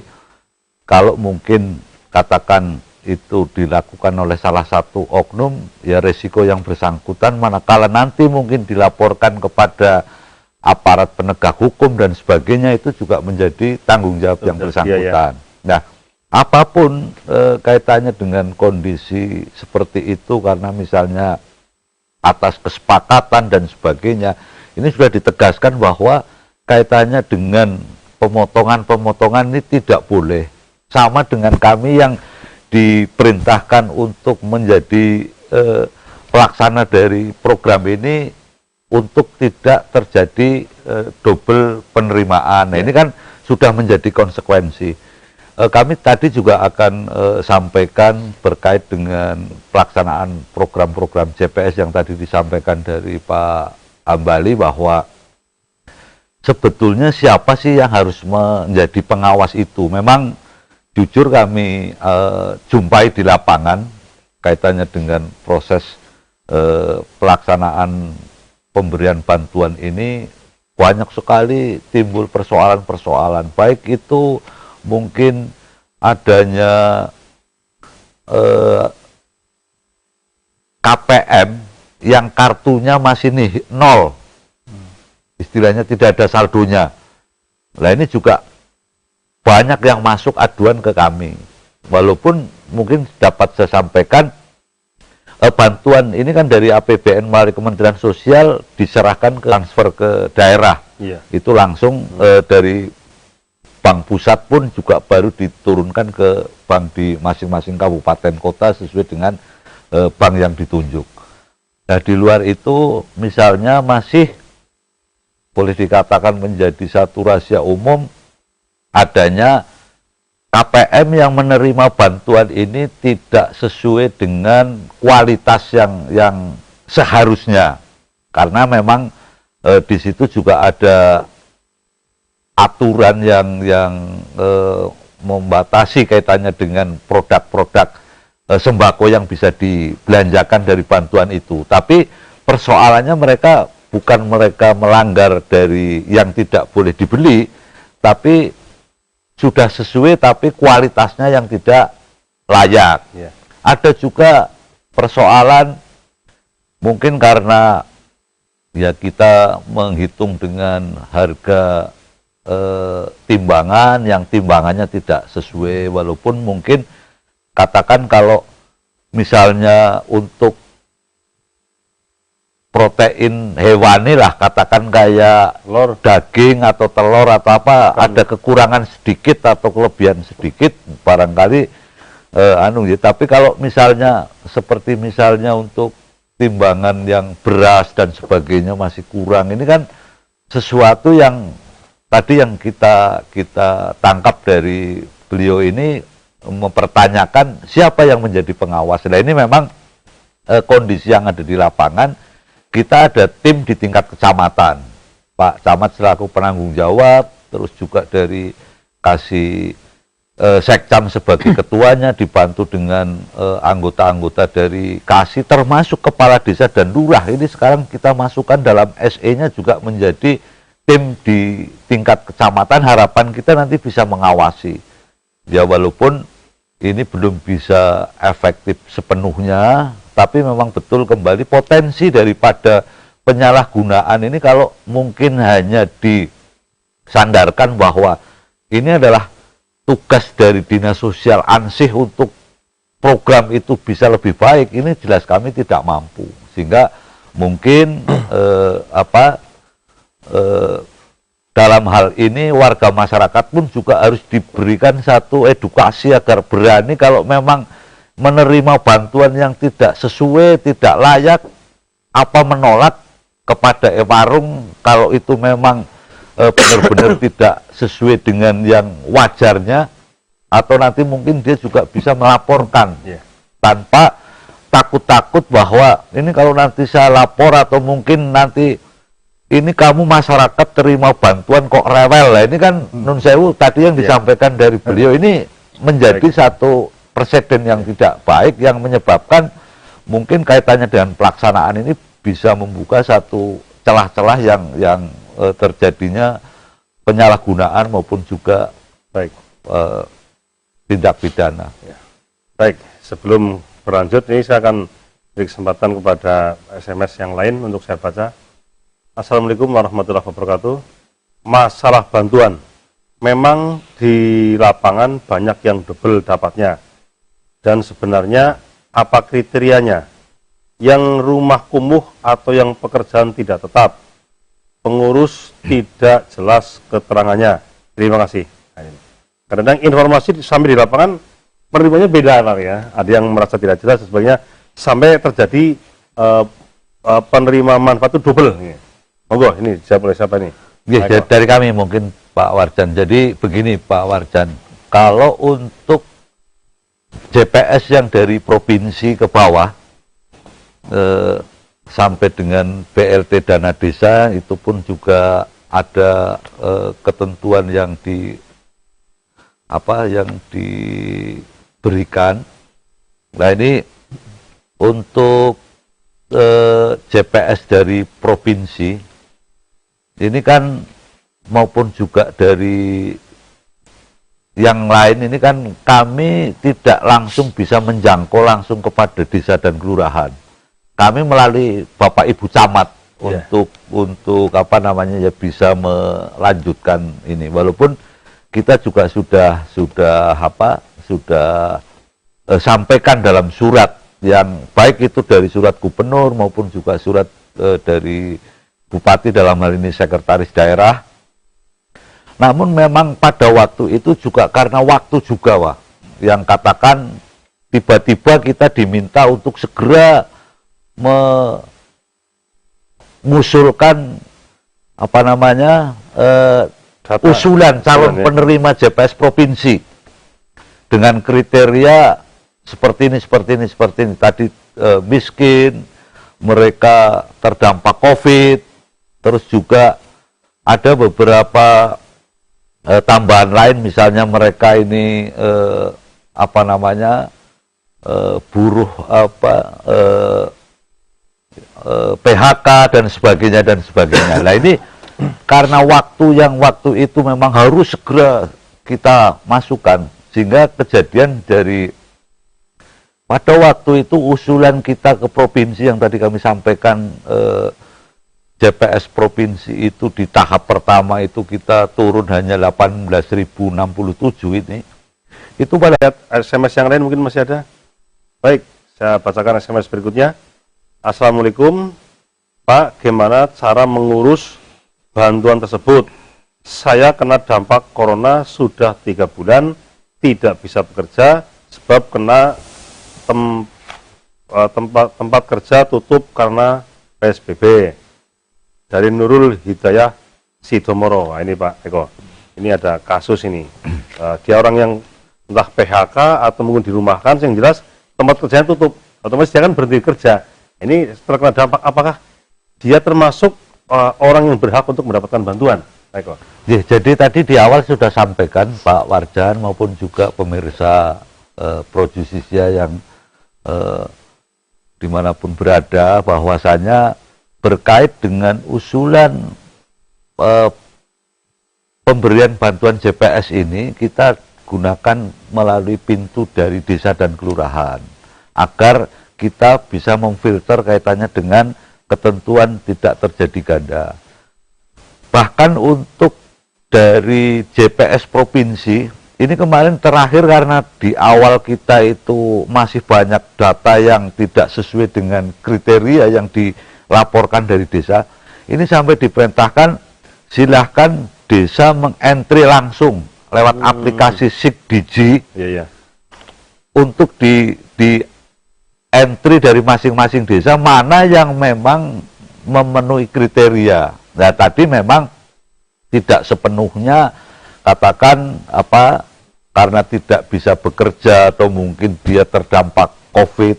kalau mungkin katakan itu dilakukan oleh salah satu oknum, ya resiko yang bersangkutan manakala nanti mungkin dilaporkan kepada aparat penegak hukum dan sebagainya, itu juga menjadi tanggung jawab yang bersangkutan. Nah, apapun kaitannya dengan kondisi seperti itu, karena misalnya atas kesepakatan dan sebagainya, ini sudah ditegaskan bahwa kaitannya dengan pemotongan-pemotongan ini tidak boleh. Sama dengan kami yang diperintahkan untuk menjadi pelaksana dari program ini untuk tidak terjadi double penerimaan. Nah, ini kan sudah menjadi konsekuensi. Kami tadi juga akan sampaikan berkait dengan pelaksanaan program-program JPS yang tadi disampaikan dari Pak Ambali, bahwa sebetulnya siapa sih yang harus menjadi pengawas itu. Memang jujur kami jumpai di lapangan kaitannya dengan proses pelaksanaan pemberian bantuan ini, banyak sekali timbul persoalan-persoalan, baik itu mungkin adanya KPM yang kartunya masih nol, istilahnya tidak ada saldonya. Nah, ini juga banyak yang masuk aduan ke kami. Walaupun mungkin dapat saya sampaikan, bantuan ini kan dari APBN melalui Kementerian Sosial diserahkan ke transfer ke daerah. Itu langsung dari bank pusat pun juga baru diturunkan ke bank di masing-masing kabupaten kota sesuai dengan bank yang ditunjuk. Nah, di luar itu misalnya masih boleh dikatakan menjadi satu rahasia umum adanya KPM yang menerima bantuan ini tidak sesuai dengan kualitas yang seharusnya, karena memang di situ juga ada aturan yang membatasi kaitannya dengan produk-produk sembako yang bisa dibelanjakan dari bantuan itu. Tapi persoalannya bukan mereka melanggar dari yang tidak boleh dibeli, tapi sudah sesuai tapi kualitasnya yang tidak layak. Ada juga persoalan mungkin karena ya kita menghitung dengan harga timbangan yang timbangannya tidak sesuai, walaupun mungkin katakan kalau misalnya untuk protein hewani lah, katakan kayak daging atau telur atau apa, ada kekurangan sedikit atau kelebihan sedikit barangkali tapi kalau misalnya seperti misalnya untuk timbangan yang beras dan sebagainya masih kurang, ini kan sesuatu yang tadi yang kita tangkap dari beliau ini mempertanyakan siapa yang menjadi pengawas. Nah, ini memang kondisi yang ada di lapangan. Kita ada tim di tingkat kecamatan, Pak Camat selaku penanggung jawab, terus juga dari Kasih Sekcam sebagai ketuanya, dibantu dengan anggota-anggota dari KASI, termasuk kepala desa dan lurah. Ini sekarang kita masukkan dalam SE-nya juga menjadi tim di tingkat kecamatan. Harapan kita nanti bisa mengawasi. Ya walaupun ini belum bisa efektif sepenuhnya, tapi memang betul kembali potensi daripada penyalahgunaan ini kalau mungkin hanya disandarkan bahwa ini adalah tugas dari Dinas Sosial Ansih untuk program itu bisa lebih baik, ini jelas kami tidak mampu. Sehingga mungkin dalam hal ini warga masyarakat pun juga harus diberikan satu edukasi agar berani kalau memang menerima bantuan yang tidak sesuai, tidak layak, apa menolak kepada warung kalau itu memang benar-benar tidak sesuai dengan yang wajarnya, atau nanti mungkin dia juga bisa melaporkan tanpa takut-takut bahwa ini kalau nanti saya lapor atau mungkin nanti ini kamu masyarakat terima bantuan kok rewel lah. Ini kan nun sewu tadi yang disampaikan dari beliau ini menjadi satu presiden yang tidak baik yang menyebabkan mungkin kaitannya dengan pelaksanaan ini bisa membuka satu celah-celah yang terjadinya penyalahgunaan maupun juga tindak pidana. Baik, sebelum berlanjut ini saya akan beri kesempatan kepada SMS yang lain untuk saya baca. Assalamualaikum warahmatullahi wabarakatuh. Masalah bantuan, memang di lapangan banyak yang double dapatnya. Dan sebenarnya apa kriterianya? Yang rumah kumuh atau yang pekerjaan tidak tetap? Pengurus tidak jelas keterangannya. Terima kasih. Kadang-kadang informasi sampai di lapangan penerimanya beda ya. Ada yang merasa tidak jelas dan sebagainya sampai terjadi penerima manfaat itu double. Monggo, ini dijawab oleh siapa ini? Ya, dari kami mungkin Pak Warjan. Jadi begini Pak Warjan, kalau untuk JPS yang dari provinsi ke bawah sampai dengan BLT dana desa itu pun juga ada ketentuan yang diberikan. Nah ini untuk JPS dari provinsi ini kan maupun juga dari yang lain ini kan kami tidak langsung bisa menjangkau langsung kepada desa dan kelurahan. Kami melalui Bapak Ibu Camat untuk apa namanya ya bisa melanjutkan ini. Walaupun kita juga sudah sampaikan dalam surat yang baik itu dari surat gubernur maupun juga surat dari bupati dalam hal ini sekretaris daerah. Namun memang pada waktu itu juga karena waktu juga Wah, yang katakan tiba-tiba kita diminta untuk segera mengusulkan apa namanya usulan calon penerima JPS provinsi dengan kriteria seperti ini tadi, miskin, mereka terdampak COVID, terus juga ada beberapa tambahan lain, misalnya mereka ini buruh PHK dan sebagainya. Nah ini karena waktu itu memang harus segera kita masukkan, sehingga kejadian dari pada waktu itu usulan kita ke provinsi yang tadi kami sampaikan, JPS provinsi itu di tahap pertama itu kita turun hanya 18.067 ini. Itu pada SMS yang lain mungkin masih ada. Baik, saya bacakan SMS berikutnya. Assalamualaikum Pak, gimana cara mengurus bantuan tersebut? Saya kena dampak corona sudah 3 bulan, tidak bisa bekerja sebab kena tempat kerja tutup karena PSBB. Dari Nurul Hidayah Sidomoro. Nah, ini Pak Eko, ini ada kasus ini. Dia orang yang entah PHK atau mungkin dirumahkan, yang jelas tempat kerjanya tutup, otomatis dia kan berhenti kerja. Ini terkena dampak, apakah dia termasuk orang yang berhak untuk mendapatkan bantuan? Pak Eko. Ya, jadi tadi di awal sudah sampaikan Pak Warjan maupun juga pemirsa Pro Justisia yang dimanapun berada, bahwasanya berkait dengan usulan pemberian bantuan JPS ini kita gunakan melalui pintu dari desa dan kelurahan agar kita bisa memfilter kaitannya dengan ketentuan tidak terjadi ganda. Bahkan untuk dari JPS provinsi ini kemarin terakhir, karena di awal kita itu masih banyak data yang tidak sesuai dengan kriteria yang dilaporkan dari desa, ini sampai diperintahkan silahkan desa mengentry langsung lewat aplikasi SIGDigi untuk di entry dari masing-masing desa mana yang memang memenuhi kriteria. Nah, tadi memang tidak sepenuhnya katakan apa karena tidak bisa bekerja atau mungkin dia terdampak COVID,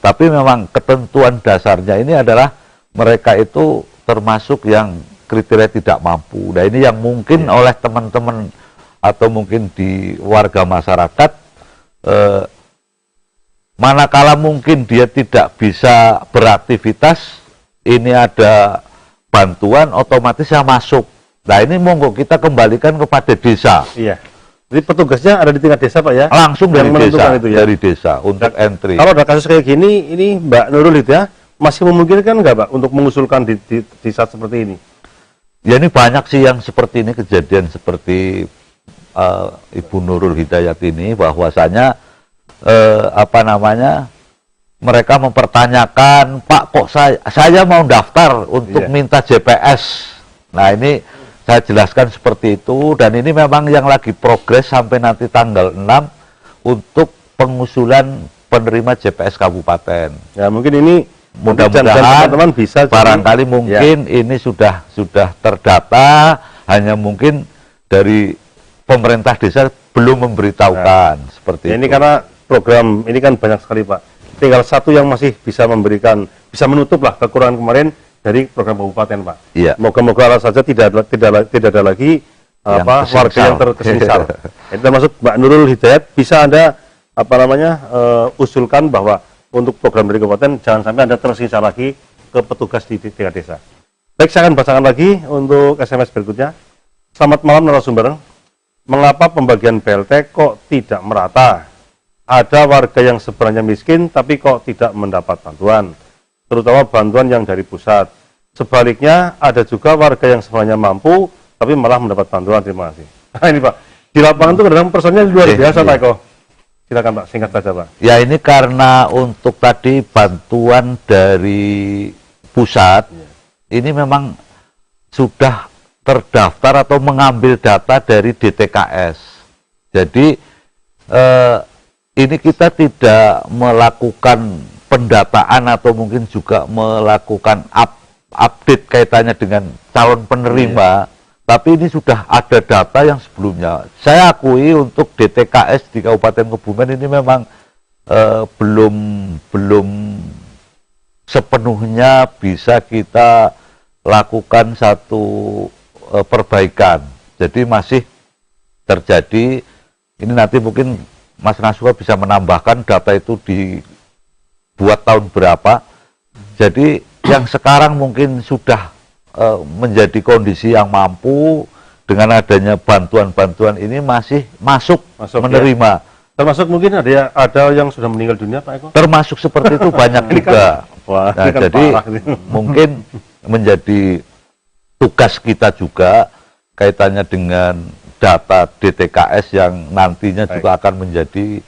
tapi memang ketentuan dasarnya ini adalah mereka itu termasuk yang kriteria tidak mampu. Nah, ini yang mungkin oleh teman-teman atau mungkin di warga masyarakat manakala mungkin dia tidak bisa beraktivitas, ini ada bantuan otomatis yang masuk. Nah, ini monggo kita kembalikan kepada desa. Iya. Jadi petugasnya ada di tingkat desa, Pak ya? Langsung dari desa, itu, ya? dari desa untuk entry. Kalau ada kasus kayak gini, ini Mbak Nurul itu ya, masih memungkinkan nggak Pak untuk mengusulkan di saat seperti ini? Ya, ini banyak sih yang seperti ini, kejadian seperti Ibu Nurul Hidayat ini, bahwasanya mereka mempertanyakan, Pak kok saya mau daftar untuk minta JPS. Nah, ini saya jelaskan seperti itu, dan ini memang yang lagi progres sampai nanti tanggal 6 untuk pengusulan penerima JPS kabupaten. Ya, mungkin ini mudah-mudahan teman-teman bisa barangkali mungkin ini sudah terdata, hanya mungkin dari pemerintah desa belum memberitahukan seperti itu. Ini karena program ini kan banyak sekali, Pak. Tinggal satu yang masih bisa memberikan, bisa menutup lah kekurangan kemarin dari program kabupaten, Pak. Iya. Moga-moga Allah saja tidak ada lagi warga yang terkesengsal. Itu termasuk Mbak Nurul Hidayat, bisa Anda usulkan bahwa untuk program dari kabupaten jangan sampai Anda tersisa lagi ke petugas di tingkat desa. Baik, saya akan bacakan lagi untuk SMS berikutnya. Selamat malam narasumber. Mengapa pembagian BLT kok tidak merata? Ada warga yang sebenarnya miskin tapi kok tidak mendapat bantuan, terutama bantuan yang dari pusat. Sebaliknya ada juga warga yang sebenarnya mampu tapi malah mendapat bantuan. Terima kasih. Nah, ini Pak, di lapangan itu kadang personnya luar biasa, Pak Eko. Silakan Pak, singkat saja Pak. Ya, ini karena untuk tadi bantuan dari pusat, ini memang sudah terdaftar atau mengambil data dari DTKS. Jadi ini kita tidak melakukan pendataan atau mungkin juga melakukan update kaitannya dengan calon penerima, tapi ini sudah ada data yang sebelumnya. Saya akui untuk DTKS di Kabupaten Kebumen ini memang belum sepenuhnya bisa kita lakukan satu perbaikan. Jadi masih terjadi, ini nanti mungkin Mas Naswa bisa menambahkan data itu dibuat tahun berapa. Jadi yang sekarang mungkin sudah menjadi kondisi yang mampu dengan adanya bantuan-bantuan ini masih masuk menerima. Ya. Termasuk mungkin ada yang sudah meninggal dunia, Pak Eko? Termasuk seperti itu banyak juga. Wah, nah, jadi mungkin menjadi tugas kita juga kaitannya dengan data DTKS yang nantinya juga akan menjadi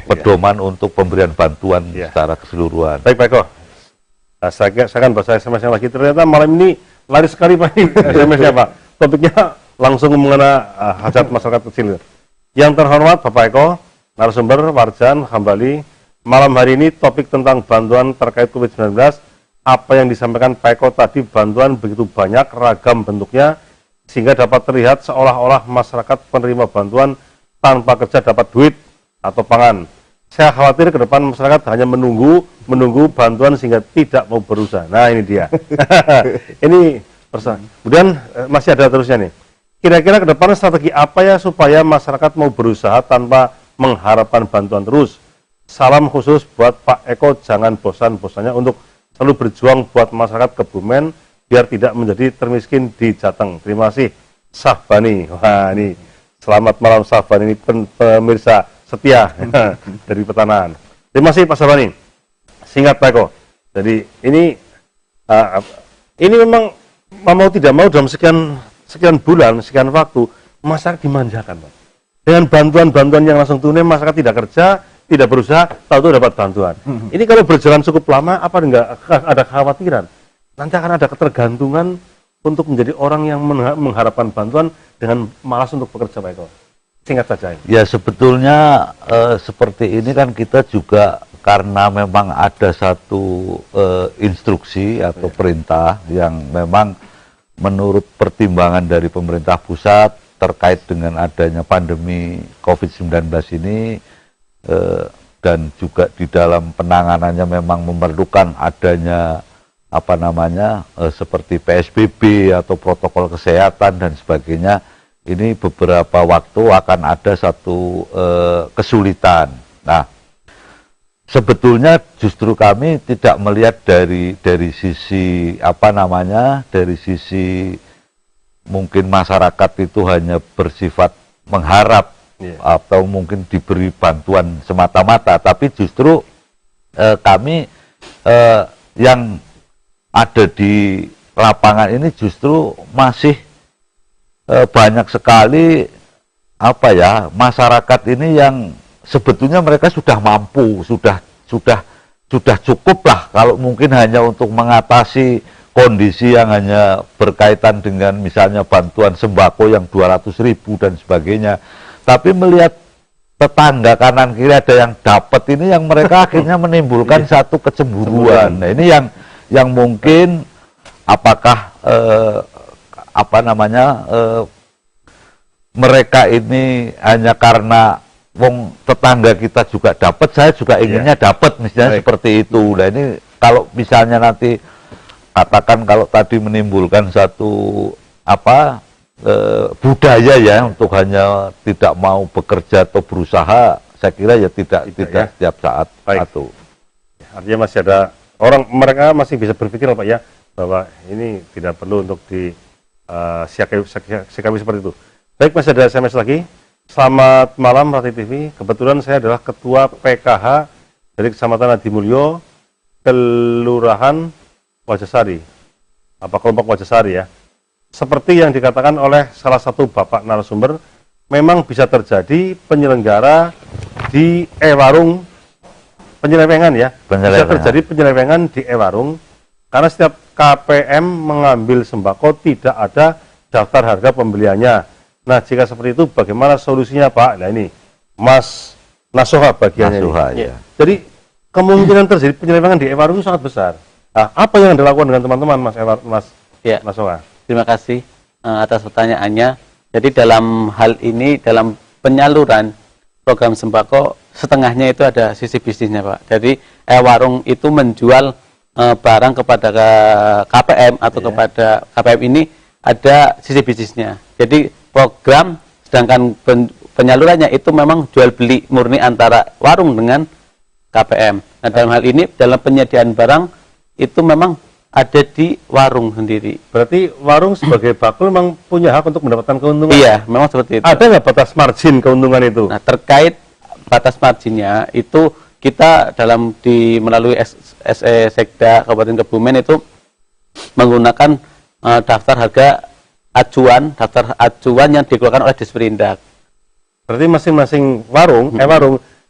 pedoman untuk pemberian bantuan secara keseluruhan. Baik, Pak Eko. Nah, saya akan baca SMS-nya lagi. Ternyata malam ini lari sekali Pak SMS-nya, Pak. Topiknya langsung mengena hajat masyarakat kecil. Yang terhormat Bapak Eko, narasumber Warjan Hambali, malam hari ini topik tentang bantuan terkait COVID-19. Apa yang disampaikan Pak Eko tadi, bantuan begitu banyak, ragam bentuknya, sehingga dapat terlihat seolah-olah masyarakat penerima bantuan tanpa kerja dapat duit atau pangan. Saya khawatir ke depan masyarakat hanya menunggu bantuan sehingga tidak mau berusaha. Nah, ini dia. Ini Kemudian masih ada terusnya nih. Kira-kira ke depan strategi apa ya supaya masyarakat mau berusaha tanpa mengharapkan bantuan terus? Salam khusus buat Pak Eko, jangan bosan-bosannya untuk selalu berjuang buat masyarakat Kebumen biar tidak menjadi termiskin di Jateng. Terima kasih, Sahbani. Wah, ini selamat malam Sahbani, ini pemirsa setia dari Petanahan. Terima kasih Pak Sahbani. Singkat Pak Eko. Jadi ini memang mau tidak mau dalam sekian bulan, sekian waktu, masyarakat dimanjakan, Pak. Dengan bantuan-bantuan yang langsung tunai, masyarakat tidak kerja, tidak berusaha, tahu-tahu dapat bantuan. Ini kalau berjalan cukup lama, apa enggak ada kekhawatiran? Nanti akan ada ketergantungan untuk menjadi orang yang mengharapkan bantuan dengan malas untuk bekerja, Pak Eko. Singkat saja. Ya sebetulnya seperti ini kan kita juga karena memang ada satu instruksi atau perintah yang memang menurut pertimbangan dari pemerintah pusat terkait dengan adanya pandemi COVID-19 ini dan juga di dalam penanganannya memang memerlukan adanya seperti PSBB atau protokol kesehatan dan sebagainya. Ini beberapa waktu akan ada satu kesulitan. Nah, sebetulnya justru kami tidak melihat dari sisi dari sisi mungkin masyarakat itu hanya bersifat mengharap atau mungkin diberi bantuan semata-mata, tapi justru kami yang ada di lapangan ini justru masih banyak sekali masyarakat ini yang sebetulnya mereka sudah mampu, sudah cukup lah kalau mungkin hanya untuk mengatasi kondisi yang hanya berkaitan dengan misalnya bantuan sembako yang 200.000 dan sebagainya. Tapi melihat tetangga kanan kiri ada yang dapat ini, yang mereka akhirnya menimbulkan satu kecemburuan. Nah, ini yang mungkin apakah mereka ini hanya karena tetangga kita juga dapat, saya juga inginnya dapat, misalnya seperti itu. Nah, ini kalau misalnya nanti katakan kalau tadi menimbulkan satu budaya ya untuk hanya tidak mau bekerja atau berusaha, saya kira ya tidak setiap saat. Satu. Artinya masih ada orang, mereka masih bisa berpikir Pak ya bahwa ini tidak perlu untuk sikapi seperti itu. Baik, masih ada SMS lagi. Selamat malam Rati TV. Kebetulan saya adalah ketua PKH dari Kecamatan Adimulyo, Kelurahan Wajasari. Kelompok Wajasari ya. Seperti yang dikatakan oleh salah satu Bapak narasumber, memang bisa terjadi penyelenggara di e-warung penyelewengan ya. Bisa terjadi penyelewengan di e-warung karena setiap KPM mengambil sembako tidak ada daftar harga pembeliannya. Nah, jika seperti itu bagaimana solusinya Pak? Nah ini Mas Nasoha bagiannya. Ya. Jadi kemungkinan terjadi penyelewengan di e-warung itu sangat besar. Nah, apa yang dilakukan dengan teman-teman Mas Nasoha? Terima kasih atas pertanyaannya. Jadi dalam hal ini, dalam penyaluran program sembako, setengahnya itu ada sisi bisnisnya Pak. Jadi e-warung itu menjual barang kepada KPM atau kepada KPM ini ada sisi bisnisnya. Jadi program, sedangkan penyalurannya itu memang jual beli murni antara warung dengan KPM. Nah, dalam hal ini, dalam penyediaan barang itu memang ada di warung sendiri. Berarti warung sebagai bakul memang punya hak untuk mendapatkan keuntungan? Iya, memang seperti itu. Ada nggak batas margin keuntungan itu? Nah, terkait batas marginnya itu kita melalui SE Sekda Kabupaten Kebumen itu menggunakan daftar harga daftar acuan yang dikeluarkan oleh Disperindak. Berarti masing-masing warung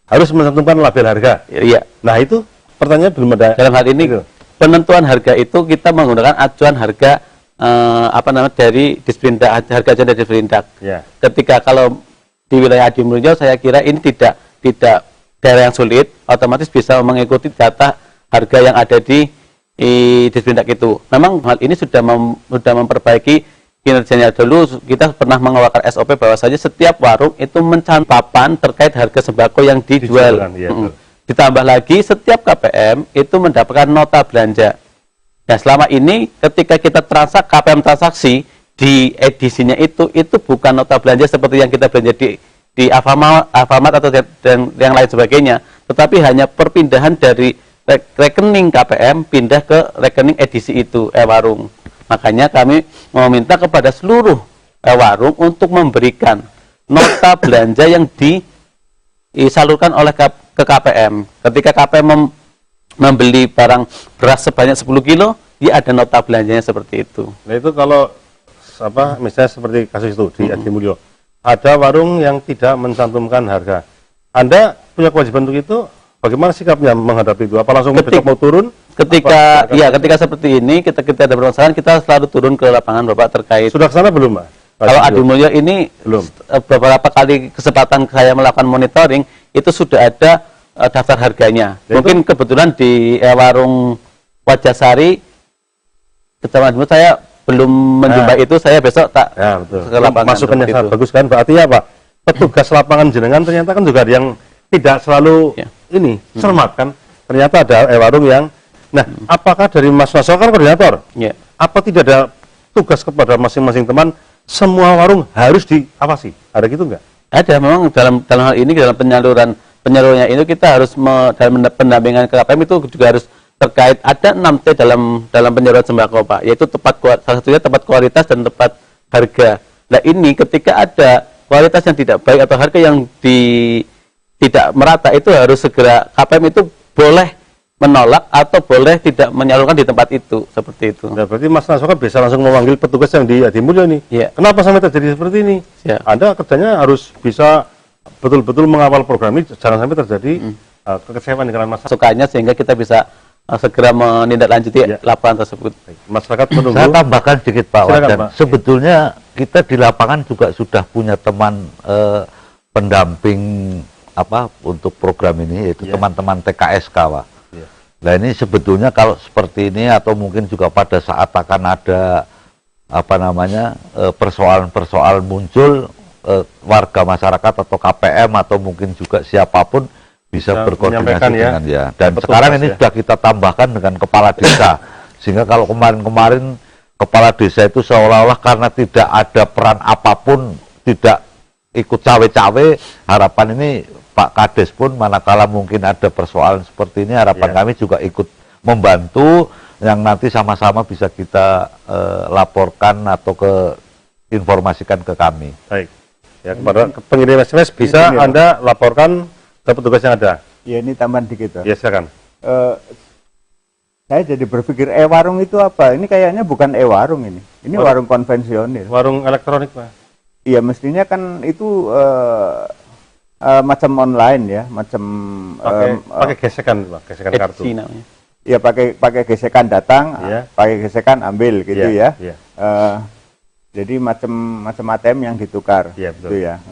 harus menentukan label harga? Iya. Nah itu pertanyaan belum ada. Dalam hal ini penentuan harga itu kita menggunakan acuan harga dari Disperindak, harga acuan dari Disperindak. Ya. Ketika kalau di wilayah Adimulyo saya kira ini tidak daerah yang sulit, otomatis bisa mengikuti data harga yang ada di Disperindak itu. Memang hal ini sudah memperbaiki kinerjanya. Dulu kita pernah mengeluarkan SOP bahwasanya setiap warung itu mencantumkan papan terkait harga sembako yang dijual. Ditambah lagi setiap KPM itu mendapatkan nota belanja. Nah, selama ini ketika kita KPM transaksi di edisinya itu bukan nota belanja seperti yang kita belanja di Alfamart atau dan yang lain sebagainya, tetapi hanya perpindahan dari rekening KPM pindah ke rekening edisi itu e-warung. Makanya kami meminta kepada seluruh warung untuk memberikan nota belanja yang disalurkan oleh ke KPM. Ketika KPM membeli barang beras sebanyak 10 kilo, ya ada nota belanjanya seperti itu. Nah itu kalau misalnya seperti kasus itu di Adi Mulyo, ada warung yang tidak mencantumkan harga. Anda punya kewajiban untuk itu? Bagaimana sikapnya menghadapi itu? Apa langsung besok mau turun? Ketika seperti ini, kita ada permasalahan, kita selalu turun ke lapangan Bapak terkait. Sudah ke sana belum, Pak? Kalau Adi Mulyo ini belum. Beberapa kali kesempatan saya melakukan monitoring, itu sudah ada daftar harganya. Ya, mungkin itu? Kebetulan di warung Wajasari, Kecamatan Mulyo, saya belum menjumpai itu, saya besok tak ke lapangan. Masukannya sangat bagus kan, berarti apa? Petugas lapangan jenengan ternyata kan juga ada yang tidak selalu cermat kan. Ternyata ada warung yang, apakah dari Mas Naso kan koordinator? Ya. Apa tidak ada tugas kepada masing-masing teman, semua warung harus diawasi? Ada gitu enggak? Ada, memang dalam hal ini, dalam penyalurannya itu kita harus dalam pendampingan ke KPM itu juga harus terkait ada 6T dalam penyaluran sembako, Pak, yaitu salah satunya tepat kualitas dan tepat harga. Nah ini ketika ada kualitas yang tidak baik atau harga yang tidak merata, itu harus segera KPM itu boleh menolak atau boleh tidak menyalurkan di tempat itu, seperti itu. Nah, berarti Mas Nasoka bisa langsung memanggil petugas yang di Adi Mulyo nih. Ya. Kenapa sampai terjadi seperti ini? Ya. Anda kerjanya harus bisa betul-betul mengawal program ini, jangan sampai terjadi kekecewaan dengan masyarakat. Sukanya sehingga kita bisa segera menindaklanjuti laporan tersebut. Masyarakat menunggu. Saya tambahkan sedikit Pak Silakan, Wadan. Pak. Sebetulnya kita di lapangan juga sudah punya teman pendamping untuk program ini, yaitu teman-teman TKSK, Pak. Nah ini sebetulnya kalau seperti ini atau mungkin juga pada saat akan ada persoalan-persoalan muncul, warga masyarakat atau KPM atau mungkin juga siapapun bisa berkoordinasi dengan dan petugas, sekarang ini sudah kita tambahkan dengan kepala desa, sehingga kalau kemarin-kemarin kepala desa itu seolah-olah karena tidak ada peran apapun, tidak ikut cawe-cawe, harapan ini Pak Kades pun manakala mungkin ada persoalan seperti ini, harapan kami juga ikut membantu, yang nanti sama-sama bisa kita laporkan atau informasikan ke kami. Baik. Ya, kepada pengirim SMS bisa Anda laporkan ke petugas yang ada. Ya ini tambahan dikit. Ya silakan. Saya jadi berpikir warung itu apa? Ini kayaknya bukan warung ini. Ini warung konvensional. Warung elektronik, Pak. Iya, mestinya kan itu macam online ya, macam pakai gesekan, Pak, gesekan kartu. Iya, pakai gesekan datang, pakai gesekan ambil gitu ya. Jadi macam ATM yang ditukar, gitu ya.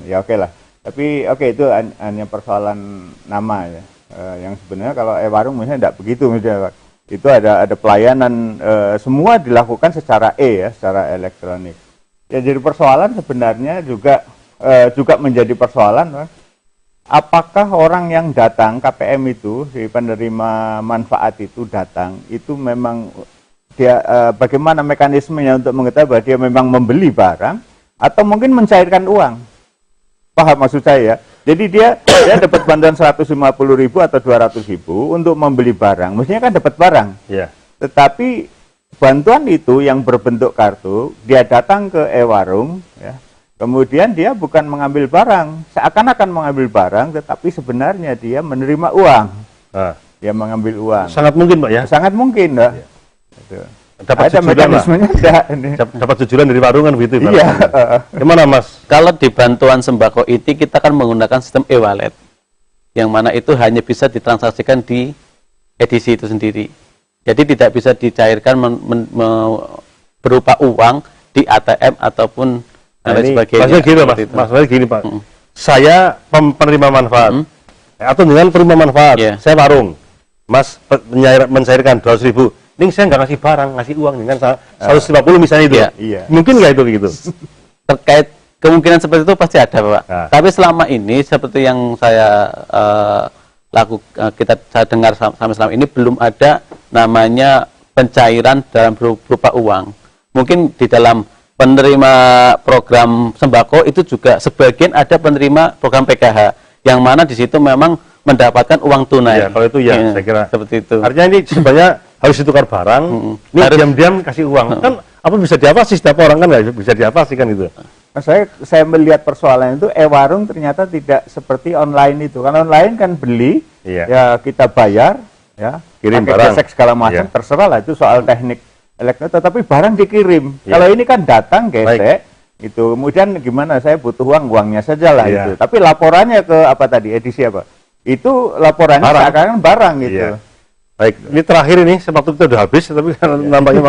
Ya oke lah. Tapi itu hanya persoalan nama ya. Yang sebenarnya kalau warung misalnya tidak begitu, misalnya itu ada pelayanan, semua dilakukan secara secara elektronik. Ya jadi persoalan sebenarnya juga menjadi persoalan, apakah orang yang datang KPM itu, si penerima manfaat itu datang, itu memang dia bagaimana mekanismenya untuk mengetahui bahwa dia memang membeli barang atau mungkin mencairkan uang. Paham maksud saya? Jadi dia dapat bantuan 150.000 atau 200.000 untuk membeli barang. Mestinya kan dapat barang. Tetapi bantuan itu yang berbentuk kartu, dia datang ke e-warung, ya. Kemudian dia bukan mengambil barang, seakan-akan mengambil barang, tetapi sebenarnya dia menerima uang. Dia mengambil uang. Sangat mungkin, Pak, ya? Sangat mungkin, Pak. Dapat ada mekanismenya, dapat jujuran dari warungan begitu. Iya. Gimana, Mas? Kalau di bantuan sembako itu kita kan menggunakan sistem e-wallet, yang mana itu hanya bisa ditransaksikan di edisi itu sendiri. Jadi tidak bisa dicairkan berupa uang di ATM ataupun lain sebagainya. Maksudnya gini, Mas. Maksudnya gini, Pak. Saya penerima manfaat atau dengan penerima manfaat, saya warung, Mas mencairkan 200.000. Ini saya nggak ngasih barang, ngasih uang dengan 150 misalnya itu. Mungkin nggak itu begitu? Terkait kemungkinan seperti itu pasti ada, Pak. Tapi selama ini seperti yang saya saya dengar sampai selama ini belum ada namanya pencairan dalam berupa uang. Mungkin di dalam penerima program sembako itu juga sebagian ada penerima program PKH yang mana di situ memang mendapatkan uang tunai. Ya, kalau itu ya, saya kira seperti itu. Artinya ini sebenarnya harus ditukar barang, ini diam-diam kasih uang. Kan apa bisa diatasi, setiap orang kan nggak bisa diatasi kan itu. Nah, saya melihat persoalan itu e-warung ternyata tidak seperti online itu. Kan online kan beli, ya kita bayar, ya kirim pakai barang, gesek segala macam, terserah lah itu soal teknik elektronik. Tetapi barang dikirim. Kalau ini kan datang gesek, itu kemudian gimana? Saya butuh uangnya saja lah itu. Tapi laporannya ke apa tadi edisi apa? Itu laporannya seakan-akan barang gitu. Baik, ini terakhir ini, waktu kita udah habis, tapi nampaknya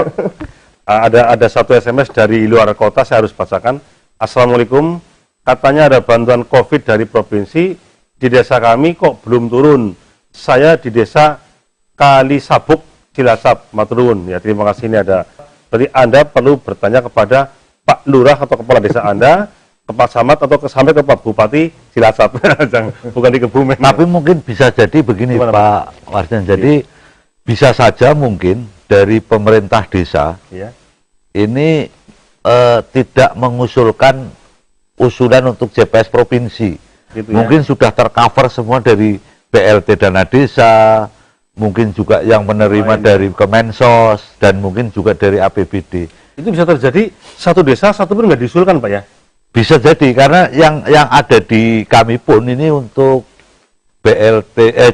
ada satu SMS dari luar kota, saya harus bacakan. Assalamualaikum, katanya ada bantuan COVID dari provinsi, di desa kami kok belum turun. Saya di desa Kali Sabuk, Cilacap, Maturun. Ya, terima kasih, ini ada. Berarti Anda perlu bertanya kepada Pak Lurah atau Kepala Desa Anda, ke Pak Samad atau sampai ke Pak Bupati Cilacap, bukan di Kebumen. Tapi mungkin bisa jadi begini, Pak Warsden. Jadi bisa saja mungkin dari pemerintah desa ini tidak mengusulkan usulan untuk JPS provinsi. Gitu, mungkin sudah tercover semua dari BLT dana desa, mungkin juga yang menerima dari Kemensos dan mungkin juga dari APBD. Itu bisa terjadi satu desa satu pun nggak diusulkan, Pak ya? Bisa jadi, karena yang ada di kami pun ini untuk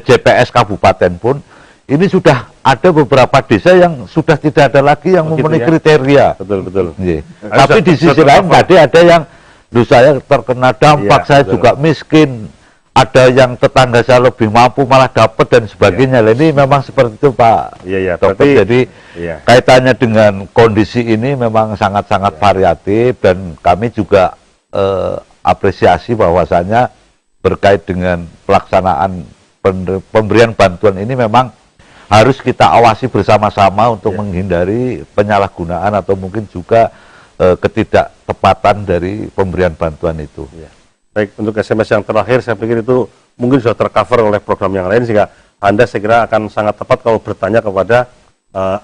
JPS kabupaten pun ini sudah ada beberapa desa yang sudah tidak ada lagi yang memenuhi kriteria. Betul. Tapi di sisi lain tadi ada yang saya terkena dampak, saya juga miskin, ada yang tetangga saya lebih mampu malah dapat dan sebagainya. Ini memang seperti itu, Pak. Jadi kaitannya dengan kondisi ini memang sangat-sangat variatif, dan kami juga apresiasi bahwasanya berkait dengan pelaksanaan pemberian bantuan ini memang harus kita awasi bersama-sama untuk menghindari penyalahgunaan atau mungkin juga ketidaktepatan dari pemberian bantuan itu. Baik, untuk SMS yang terakhir saya pikir itu mungkin sudah tercover oleh program yang lain, sehingga Anda saya kira akan sangat tepat kalau bertanya kepada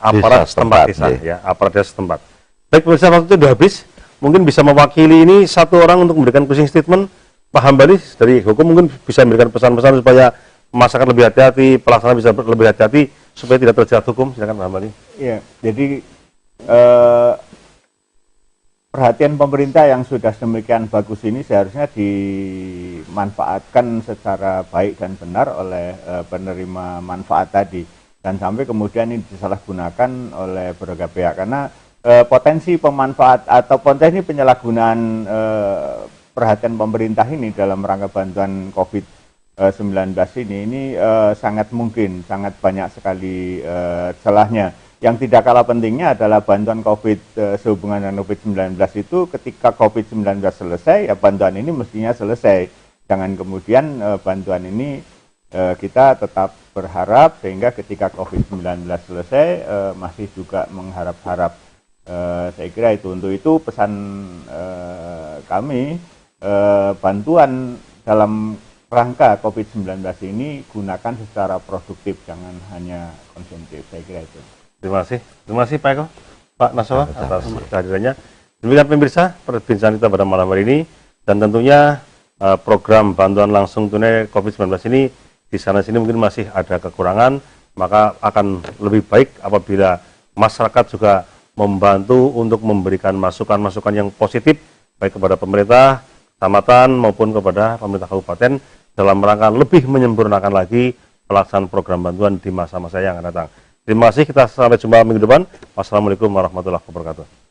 aparat setempat desa, aparat desa setempat. Baik, pemirsa, waktu itu sudah habis. Mungkin bisa mewakili ini satu orang untuk memberikan closing statement. Pak Hambali dari hukum mungkin bisa memberikan pesan-pesan supaya masyarakat lebih hati-hati, pelaksana bisa lebih hati-hati supaya tidak terjerat hukum. Silakan Pak Hambali. Iya, jadi perhatian pemerintah yang sudah demikian bagus ini seharusnya dimanfaatkan secara baik dan benar oleh penerima manfaat tadi, dan sampai kemudian ini disalahgunakan oleh berbagai pihak, karena potensi pemanfaat atau potensi penyalahgunaan perhatian pemerintah ini dalam rangka bantuan COVID-19 ini sangat mungkin, sangat banyak sekali celahnya. Yang tidak kalah pentingnya adalah bantuan sehubungan dengan COVID-19 itu, ketika COVID-19 selesai, ya bantuan ini mestinya selesai. Jangan kemudian bantuan ini kita tetap berharap sehingga ketika COVID-19 selesai masih juga mengharap-harap. Saya kira itu, untuk itu pesan kami, bantuan dalam rangka COVID-19 ini gunakan secara produktif, jangan hanya konsumtif. Saya kira itu. Terima kasih Pak Eko, Pak Nasrullah atas kehadirannya. Demikian pemirsa perbincangan kita pada malam hari ini, dan tentunya program bantuan langsung tunai COVID-19 ini di sana sini mungkin masih ada kekurangan, maka akan lebih baik apabila masyarakat juga membantu untuk memberikan masukan-masukan yang positif baik kepada pemerintah kecamatan maupun kepada pemerintah kabupaten dalam rangka lebih menyempurnakan lagi pelaksanaan program bantuan di masa-masa yang akan datang. Terima kasih, kita sampai jumpa minggu depan. Wassalamualaikum warahmatullahi wabarakatuh.